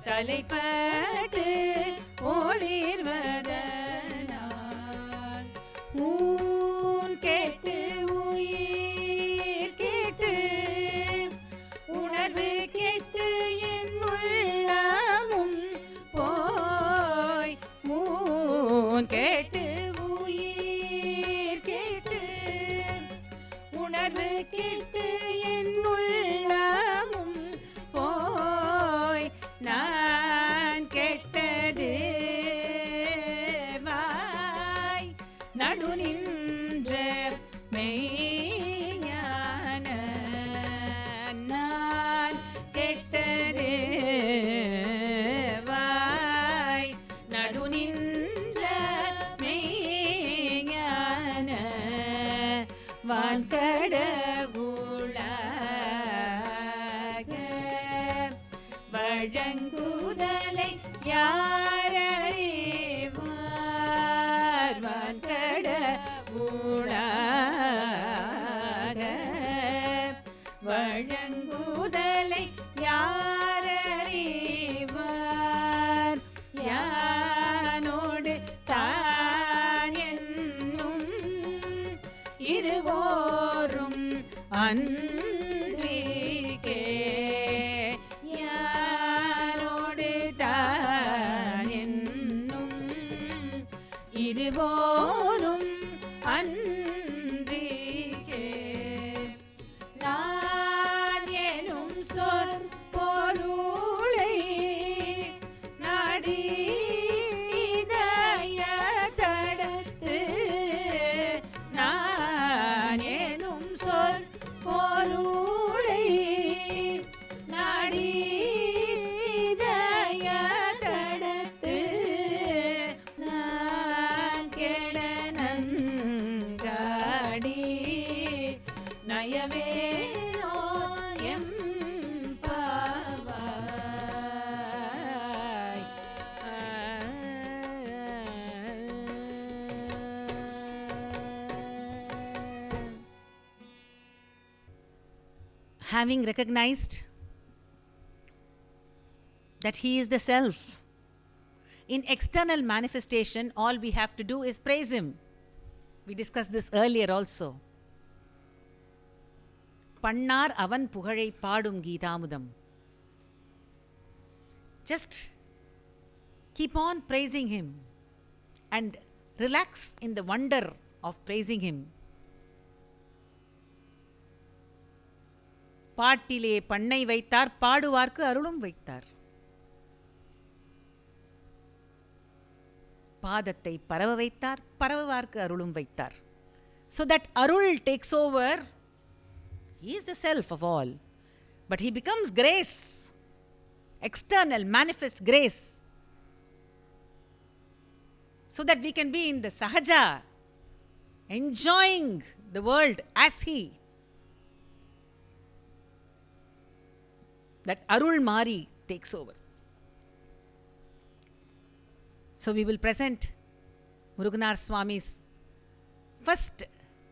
[SPEAKER 3] தலைப்பட்டு ஒளிர்வதனால், ஊன் கேட்டு உயிர் கேட்டு உணர்வு கேட்டு என் உள்ளமும் போய், ஊன் கேட்டு உயிர் கேட்டு உணர்வு கேட்டு என் உள்ளமும் போய், நான் கெட்டது வாய் நடு நின்ற மெய்ஞான, நான் கெட்டது வாய் நடு நின்ற மெய்ஞான, வான்கடவுளாக வழங்குதலை யார் அறிவார்? வான்கடவுளாக வழங்குதலை யார் அறிவார்? யானோடு தான் என்னும் இருவோரும் அன்றிக்கே, யானோடு தான் என்னும் இருவோரும் அன்றிக்கே. நான் எனும் சொற்பொருளை நாடி இதயத்தடத்து, நான் எனும் சொற்பொருளை நாடி இதயத்தடத்து, நான் கெட நன்காடி நயவேனோ எம்பாவாய்.
[SPEAKER 2] Having recognized that he is the self, in external manifestation, all we have to do is praise him. We discussed this earlier also. பண்ணார் அவன் புகழை பாடும் கீதாமுதம். Just keep on praising him and relax in the wonder of praising him. பாட்டிலே பண்ணை வைத்தார், பாடுவார்க்கு அருளும் வைத்தார். பாதத்தை பரவ வைத்தார், பரவுவார்க்கு அருளும் வைத்தார். So that Arul takes over. He is the self of all. But he becomes grace. External, manifest grace. So that we can be in the Sahaja, enjoying the world as he. That Arul Mari takes over. So we will present Muruganar Swami's first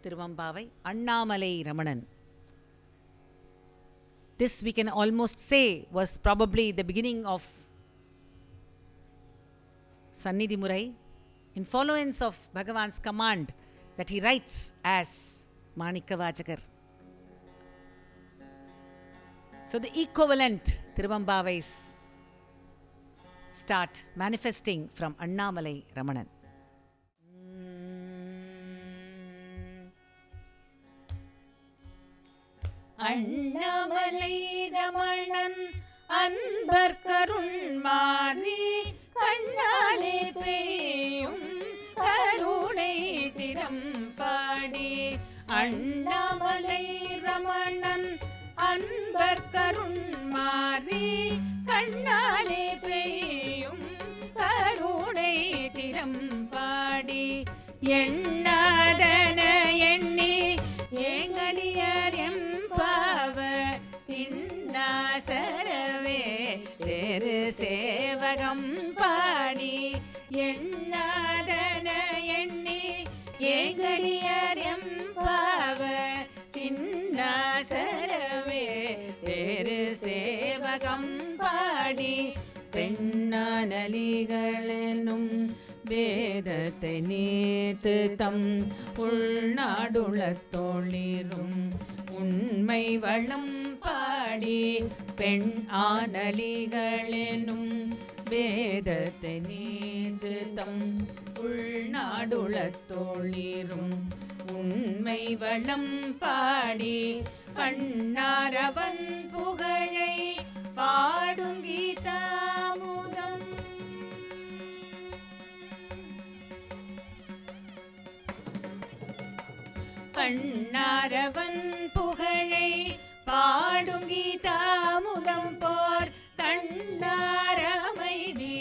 [SPEAKER 2] Tiruvambavai, Annamalai Ramanan. This we can almost say was probably the beginning of Sannidhi Murai, in followance of Bhagavan's command that he writes as Manika Vachakar. So the equivalent Tiruvambavais start manifesting from Annamalai Ramanan.
[SPEAKER 3] Annamalai Ramanan அன்பர் கருண்மாரி கண்ணாலே பெய்யும் கருணை திறம் பாடி. அண்ணாமலை ரமணன் அன்பர் கருண்மாரி கண்ணாலே பெய்யும் கருணை திறம் பாடி. எண்ணாதன எண்ணி ஏங்கடியர் எம்பாவ தின்னாசரவே வேறு சேவகம் பாடி. எண்ணாதன எண்ணி ஏங்கடியர் எம்பாவ தின்னாசரவே வேறு சேவகம் பாடி. பெண்ணானலிகளெனும் வேதத்தை நீத்து தம் உள்நாடுளத்தோளிரும் உண்மை வளம் பாடி. பெண் ஆனலிகளெனும் வேதத்தை நீத்து தம் உள்நாடுளத்தோளிரும் உண்மை வளம் பாடி. பண்ணாரவன் புகழை பாடும் கீதாமுதம் பண்ணாரவன் புகழை பாடும் கீதாமுதம் போர் தன்னாரமைதி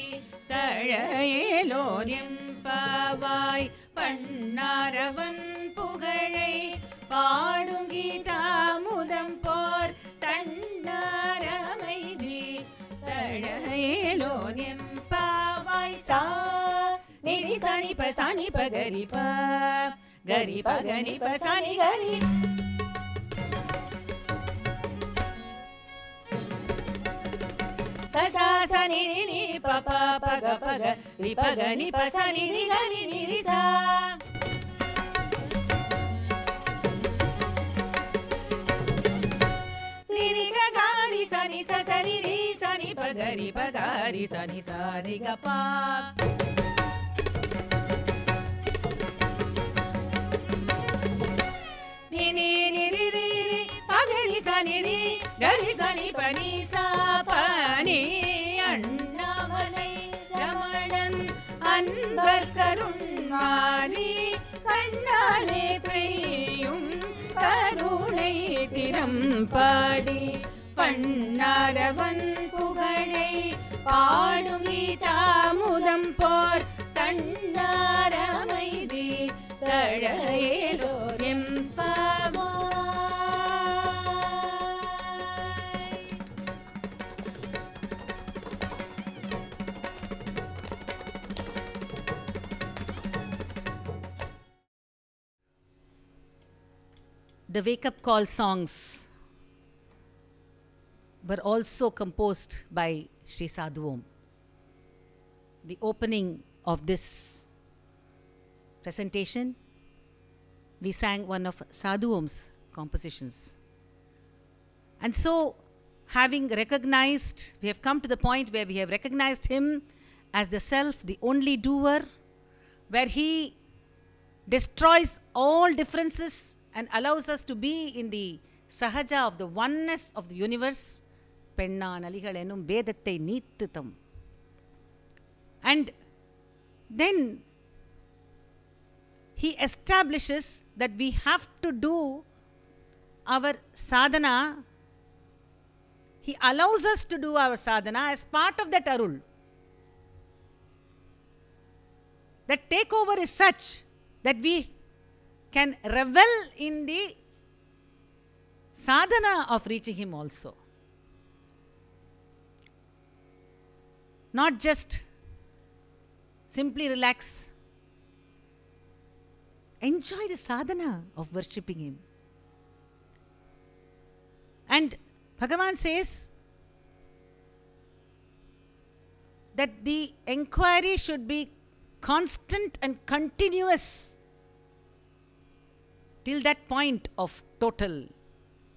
[SPEAKER 3] தழையலோர் எம்பாவாய். பண்ணாரவன் புகழை பாடும் கீதாமுதம் போர் தன்னாரமைதி தழையலோர் எம்பாவாய். சா நிரி சனி ப சனி ப கரி ப கரி ப கனி ப சனி கரி. ச சா ச நி நி நி ப ப ப க ப க ரி ப க நி ப ச நி ரி க நி நி ரி சா. ரி ரி க க ரி ச நி ச ச ரி ரி ச நி ப க ரி ப க ரி ச நி ச ரி க ப. ni ni ri ri ri pagari sa ni ri gari sa ni pa ni sa pa ni. Annamalai Ramanan அன்பர் கருண்மாரி கண்ணாலே பெய்யும் கருணை திறம் பாடி. பண்ணாரவன் புகழை பாடும் கீதாமுதம் போர் தன்னாரமைதி தழையலோர் எம்பாவாய்.
[SPEAKER 2] The wake-up call songs were also composed by Sri Sadhu Om. The opening of this presentation, we sang one of Sadhu Om's compositions. And so, having recognized, we have come to the point where we have recognized him as the self, the only doer, where he destroys all differences and allows us to be in the Sahaja of the oneness of the universe, பெண்ணானலிகள் எனும் பேதத்தை நீத்துதம். And then he establishes that we have to do our sadhana. He allows us to do our sadhana as part of that arul. That takeover is such that we can revel in the sadhana of reaching him also. Not just simply relax. Enjoy the sadhana of worshipping him. And Bhagavan says that the inquiry should be constant and continuous till that point of total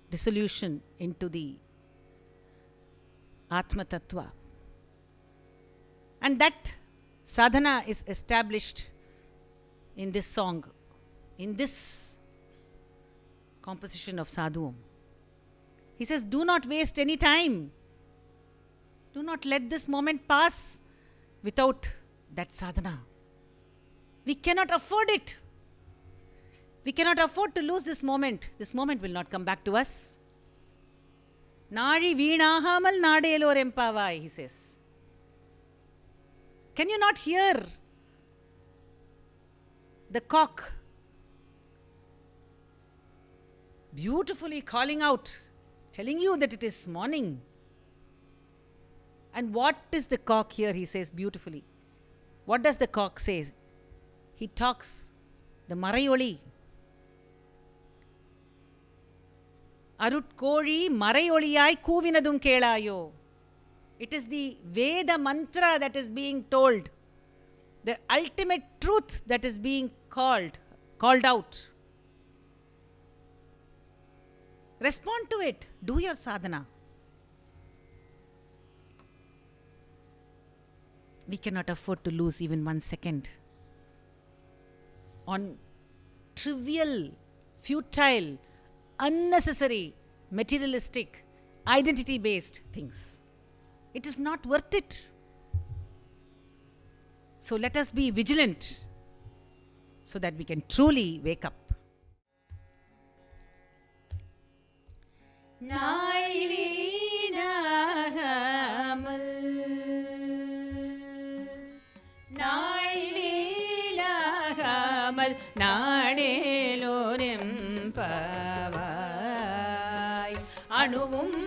[SPEAKER 2] dissolution into the Atma Tattva. And that sadhana is established in this song, in this composition of Sadhuvam. He says, do not waste any time. Do not let this moment pass without that sadhana. We cannot afford it. We cannot afford to lose this moment. This moment will not come back to us. Nadi veenahamal nadelor empavai, he says. Can you not hear the cock beautifully calling out, telling you that it is morning? And what is the cock here? He says beautifully. What does the cock say? He talks the Marayoli. Arutkoli Marayoliyai Kuvinadum Kelayo. It is the Veda mantra that is being told, the ultimate truth that is being called out. Respond to it. Do your sadhana. We cannot afford to lose even 1 second on trivial, futile, unnecessary, materialistic, identity-based things. It is not worth it. So let us be vigilant so that we can truly wake up.
[SPEAKER 3] அணுவும்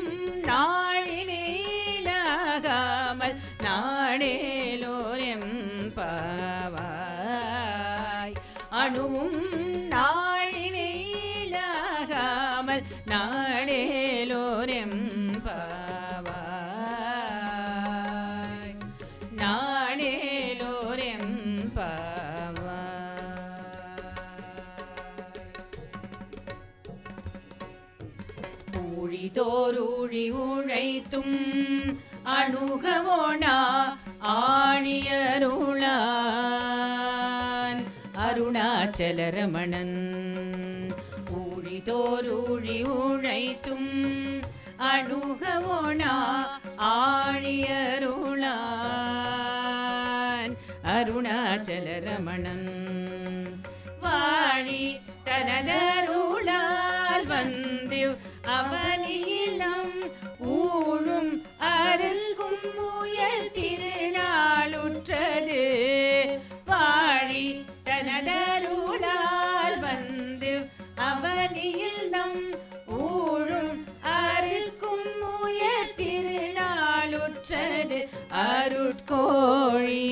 [SPEAKER 3] நாழிவேலாகாமல் நாடேலோரெம் பாவாய். அணுவும் நாழிவேலாகாமல் நாடேலோரெம் பாவாய். நாடேலோரெம் பாவாய். ஊழிதோரூழி உழைத்தும் அணுகவோனா ஆழியருளான் அருணாச்சலரமணன். ஊழிதோரூழி உழைத்தும் அணுகவோனா ஆழியருளான் அருணாச்சலரமணன். வாழி தனதருளால் வந்து அவனியிலம் ஊழும் அருக்கும் முயல் திருநாளுற்றது. வாழி தனதருளால் வந்து அவனியிலம் ஊழும் அருக்கும் முயல் திருநாளுற்றது. அருட்கோழி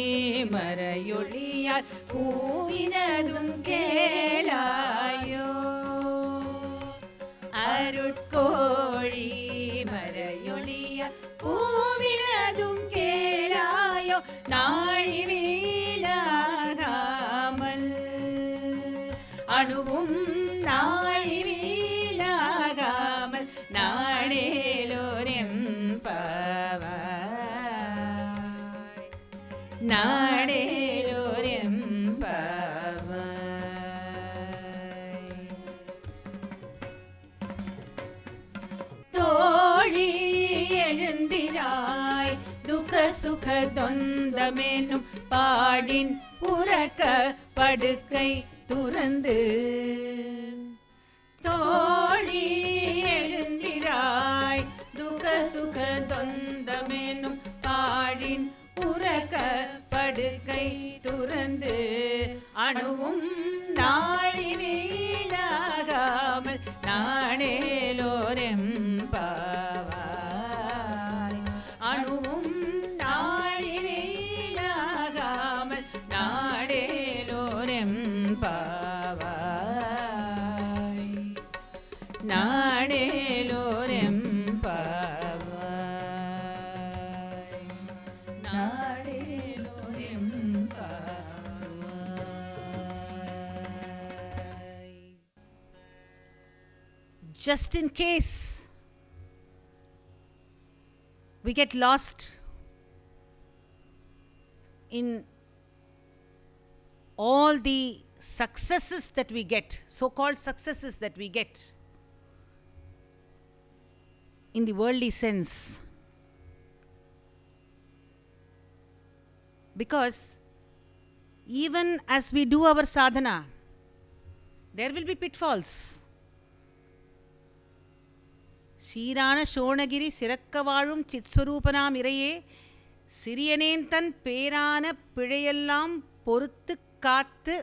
[SPEAKER 3] மறையொழியார் கூவினதும் கேளாயோ. அருட்கோழி மறையொழியார் கூவினதும் கேளாயோ. நாழிவேலாகாமல் அணுவும் நாழிவேலாகாமல் நாடேலோரெம் பாவாய். நாடேலோரெம் பாவாய். சுக தொந்தமெனும் பாடின் உறக்க படுக்கை துறந்து தோழி எழுந்திராய் துக சுக தொந்தமெனும் பாடின் உறக்க படுக்கை துறந்து அணுவும் நாழி வீணாகாமல் நாடேலோரெம்பாவாய் அணுவும் நாழி வீணாகாமல் நாடேலோரெம்பாவாய் நாடேலோரெம்பாவாய் நாடேலோரெம்பாவாய்.
[SPEAKER 2] Just in case we get lost in all the successes that we get, so-called successes that we get in the worldly sense, because even as we do our sadhana, there will be pitfalls. சீரான சோணகிரி சிறக்க வாழும் சித்ஸ்வரூபனாம் இறையே சிறியனேன் தன் பேரான பிழையெல்லாம் பொறுத்து காத்து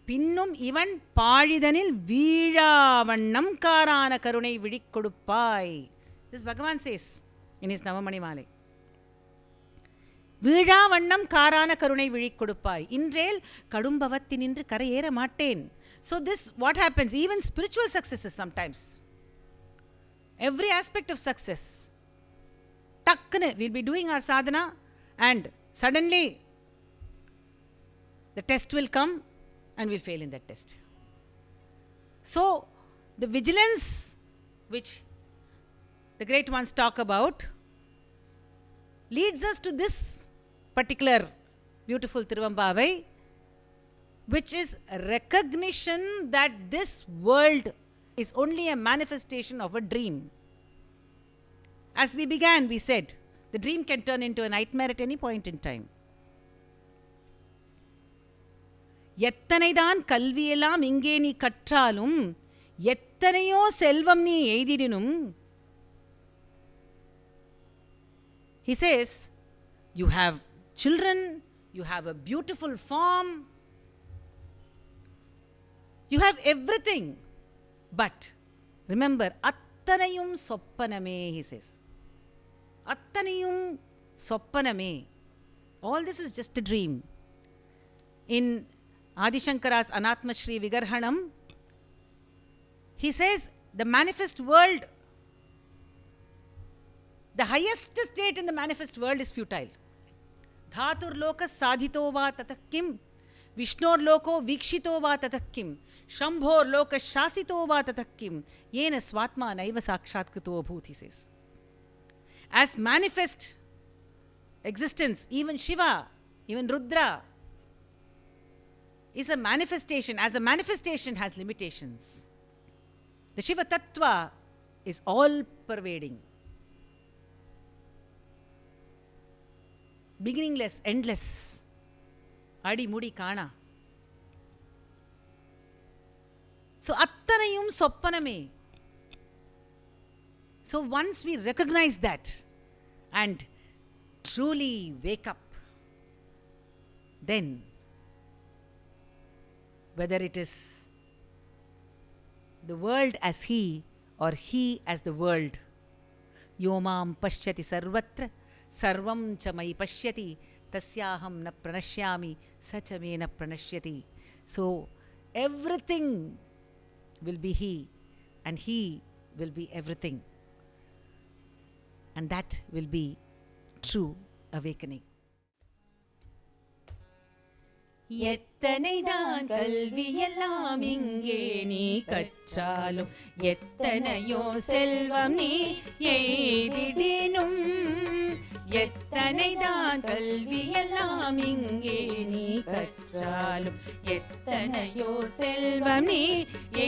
[SPEAKER 2] பின்னும் இவன் பாழிதனில் வீழாவண்ணம் காரான கருணை விழிக் கொடுப்பாய். This Bhagavan says in his Navamani Malai. வீழாவண்ணம் காரான கருணை விழிக் கொடுப்பாய். இன்றேல் கடும்பவத்தினின்று கரையேற மாட்டேன். So this, what happens, even spiritual successes sometimes, every aspect of success, takkane we'll be doing our sadhana and suddenly the test will come and we'll fail in that test. So the vigilance which the great ones talk about leads us to this particular beautiful Tiruvambavai, which is a recognition that this world is only a manifestation of a dream. As we began, we said the dream can turn into a nightmare at any point in time. எத்தனைதான் கல்வியெல்லாம் இங்கே நீ கற்றாலும் எத்தனையோ செல்வம் நீ எய்திடினும், he says, you have children, you have a beautiful farm, you have everything, but remember, attanayum soppaname, he says. Attanayum soppaname. All this is just a dream. In Adi Shankara's Anatma Shri Vigarhanam, he says the manifest world, the highest state in the manifest world is futile. Dhatur loka sadhito va tatakim, Vishnor loko vikshito va tatakim, Shambhor loka shasito va tatakim, yena swatma naiva sakshatkrito abhut, he says. As manifest existence, even Shiva, even Rudra is a manifestation. As a manifestation has limitations. The Shiva Tattva is all pervading, beginningless, endless, adi mudi kana. So attanayum soppaname. So once we recognize that and truly wake up, then whether it is the world as he or he as the world, yomam pashyati sarvatra sarvam cha mai pashyati tasyaham na pranashyami sacha me na pranashyati. So everything will be he and he will be everything, and that will be true awakening.
[SPEAKER 3] எத்தனைதான் கல்வியெல்லாம் இங்கே நீ கற்றாலும் எத்தனையோ செல்வம் நீ எய்திடினும், எத்தனைதான் கல்வியெல்லாம் இங்கே நீ கற்றாலும் எத்தனையோ செல்வம் நீ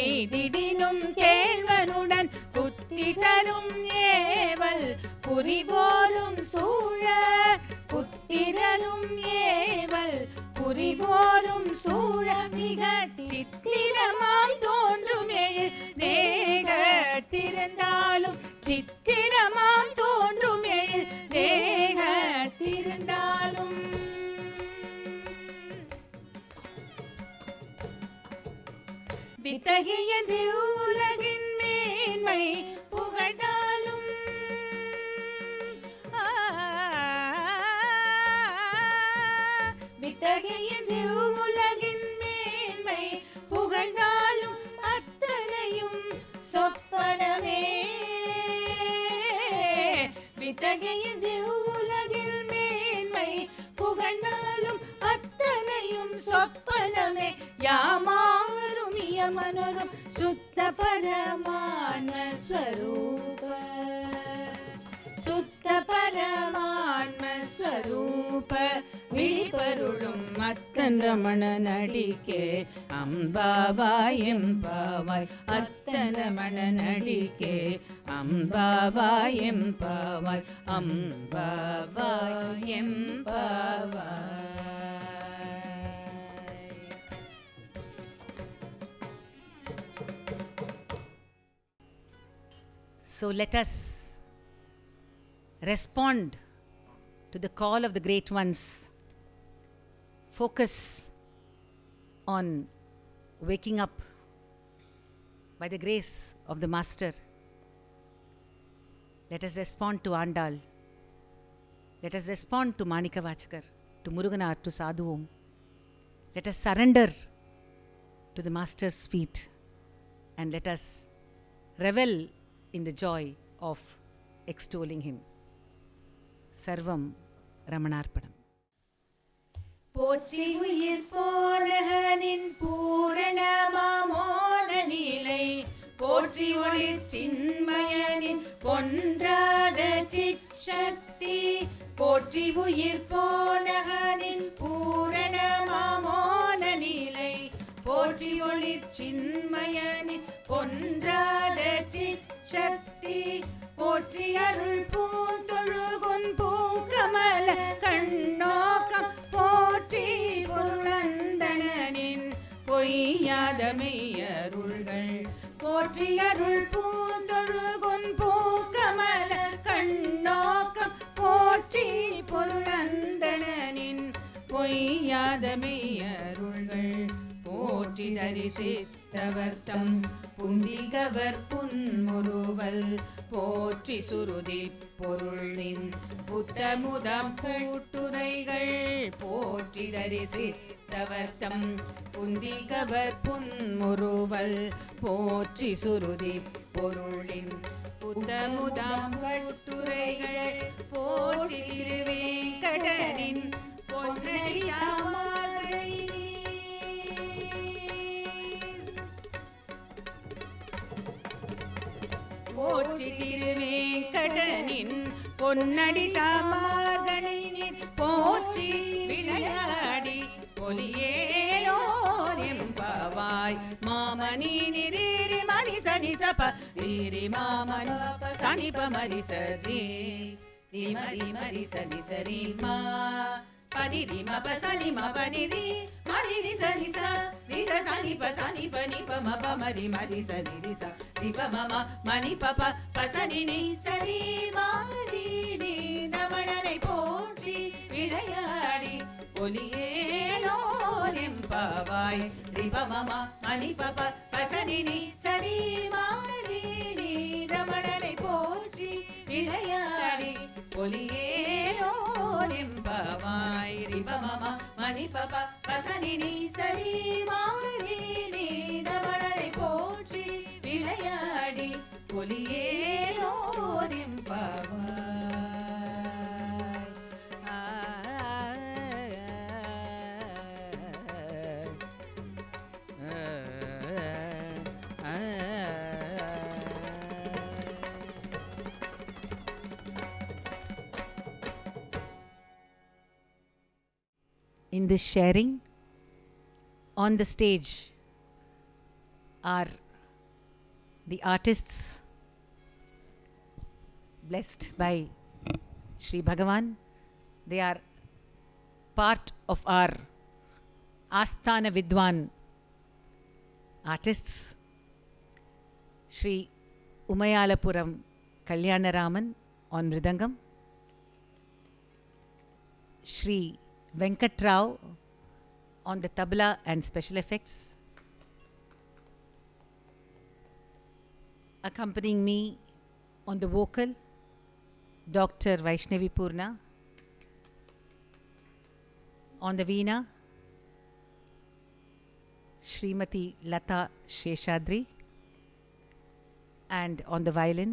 [SPEAKER 3] எய்திடினும், கேழ்வனுடன் புத்தி தரும் ஏவல் புரிவோரும் சூழ புத்திரனும் ஏவல் புரிவோரும் சூழ மிக சித்திரமாய் தோன்றும் எழில் தேகத்திருந்தாலும் சித்திரமாம் தோன்றும் எழில் தேகத்திருந்தாலும் வித்தகிய உலகின் மேன்மை புகழ்ந்தாலும் வித்தகிய உலகின் மேன்மை புகழ்ந்தாலும் அத்தனையும் சொப்பனமே வித்தகிய உலகில் மேன்மை புகழ்ந்தாலும் அத்தனையும் சொப்பனமே யாமாரும் யமனரும் சுத்த பரமான ஸ்வரூப சுத்த பரமான ஸ்வரூப விழிபருளும் அத்தன் ரமண நடிக்கே அம்பாவாய் எம்பாவாய் அத்தன் ரமண நடிக்கே அம்பாவாய் எம்பாவாய் அம்பாவாய் எம்பாவாய்.
[SPEAKER 2] So let us respond to the call of the great ones. Focus on waking up by the grace of the Master. Let us respond to Andal. Let us respond to Manikavachakar, to Muruganar, to Sadhuvam. Let us surrender to the Master's feet and let us revel in the joy of extolling him. Sarvam Ramanarpanam.
[SPEAKER 3] போற்றி உயிர் போனகனின் பூரணமாமோன நிலை போற்றி ஒளிர் சின்மயனின் பொன்றாத சிற்சக்தி போற்றி உயிர் போனகனின் பூரணமாமோன நிலை போற்றி ஒளிர் சின்மயனின் பொன்றாத சிற்சக்தி போற்றி அருள் பூந்தொழுகுன் பூக்கமல கண்ணோக்கம் போற்றி பொருளந்தனின் பொய்யாத மெய்யருள்கள் போற்றி அருள் பூந்தொழுகுன் பூக்கமல கண்ணோக்கம் போற்றி பொருளந்தனின் பொய்யாத மெய்யருள்கள் போற்றி தரிசித்தவர்த்தம் புந்திகவர் புன்முறுவல் போற்றி சுருதி பொருளின் புத்தமுதம் கூட்டுரைகள் போற்றி தரிசித்தவர்த்தம் புந்திகவர் புன்முறுவல் போற்றி சுருதி பொருளின் புத்தமுதம் கூட்டுரைகள் போற்றி திருவேங்கடனின் பொன்னடி போற்றி திருவேங்கடனின் பொன்னடி தாமார்கணினின் போற்றி விளையாடி ஒலியேலோர் எம்பாவாய் மாமணி நிரீரி மரி சனி சப ரீரி மாமணி சனிப மரி சரி மரி மரி சனி சரி மா பனிரி மப சனி மபனிரி மரிரி சனி ச ரிச சனி ப சனி ப நி ப மப மரி மரி சனி ரிச ரிப மம மணி பப பசனி நி சரி மாரி நீ ரமணனை போற்றி விளையாடி ஒலியேலோர் எம்பாவாய் ரிப மம மணி பப பசனி நி சரி மாரி நீ ரமணனை போற்றி விளையாடி ஒலியேலோர் எம்பாவாய் ரிப மம மணி பப பசனி நி சரி மாரி நீ ரமணனை போற்றி விளையாடி ஒலியேலோர் எம்பாவாய்.
[SPEAKER 2] In this sharing, on the stage are the artists blessed by Shri Bhagavan. They are part of our Asthana Vidwan artists. Shri Umayalapuram Kalyanaraman on Mridangam. Shri VenkatRao on the Tabla and special effects. Accompanying me on the vocal, Dr. Vaishnavi Poorna. On the Veena, Srimati Latha Seshadri. And on the violin,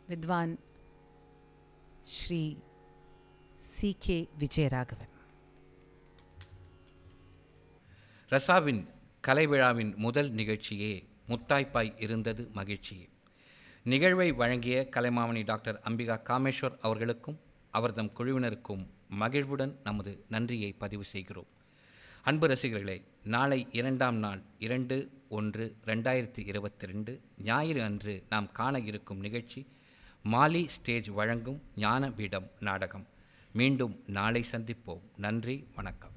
[SPEAKER 2] Vidwan Shri C K Vijayaraghavan.
[SPEAKER 1] ரசாவின் கலை விழாவின் முதல் நிகழ்ச்சியே முத்தாய்ப்பாய் இருந்தது மகிழ்ச்சியே. நிகழ்வை வழங்கிய Kalaimamani doctor Ambika Kameshwar அவர்களுக்கும் அவர்தம் குழுவினருக்கும் மகிழ்வுடன் நமது நன்றியை பதிவு செய்கிறோம். அன்பு ரசிகர்களே, நாளை 2ஆம் நாள் 2/1/2022 ஞாயிறு அன்று நாம் காண இருக்கும் நிகழ்ச்சி மாலி ஸ்டேஜ் வழங்கும் ஞான பீடம் நாடகம். மீண்டும் நாளை சந்திப்போம். நன்றி, வணக்கம்.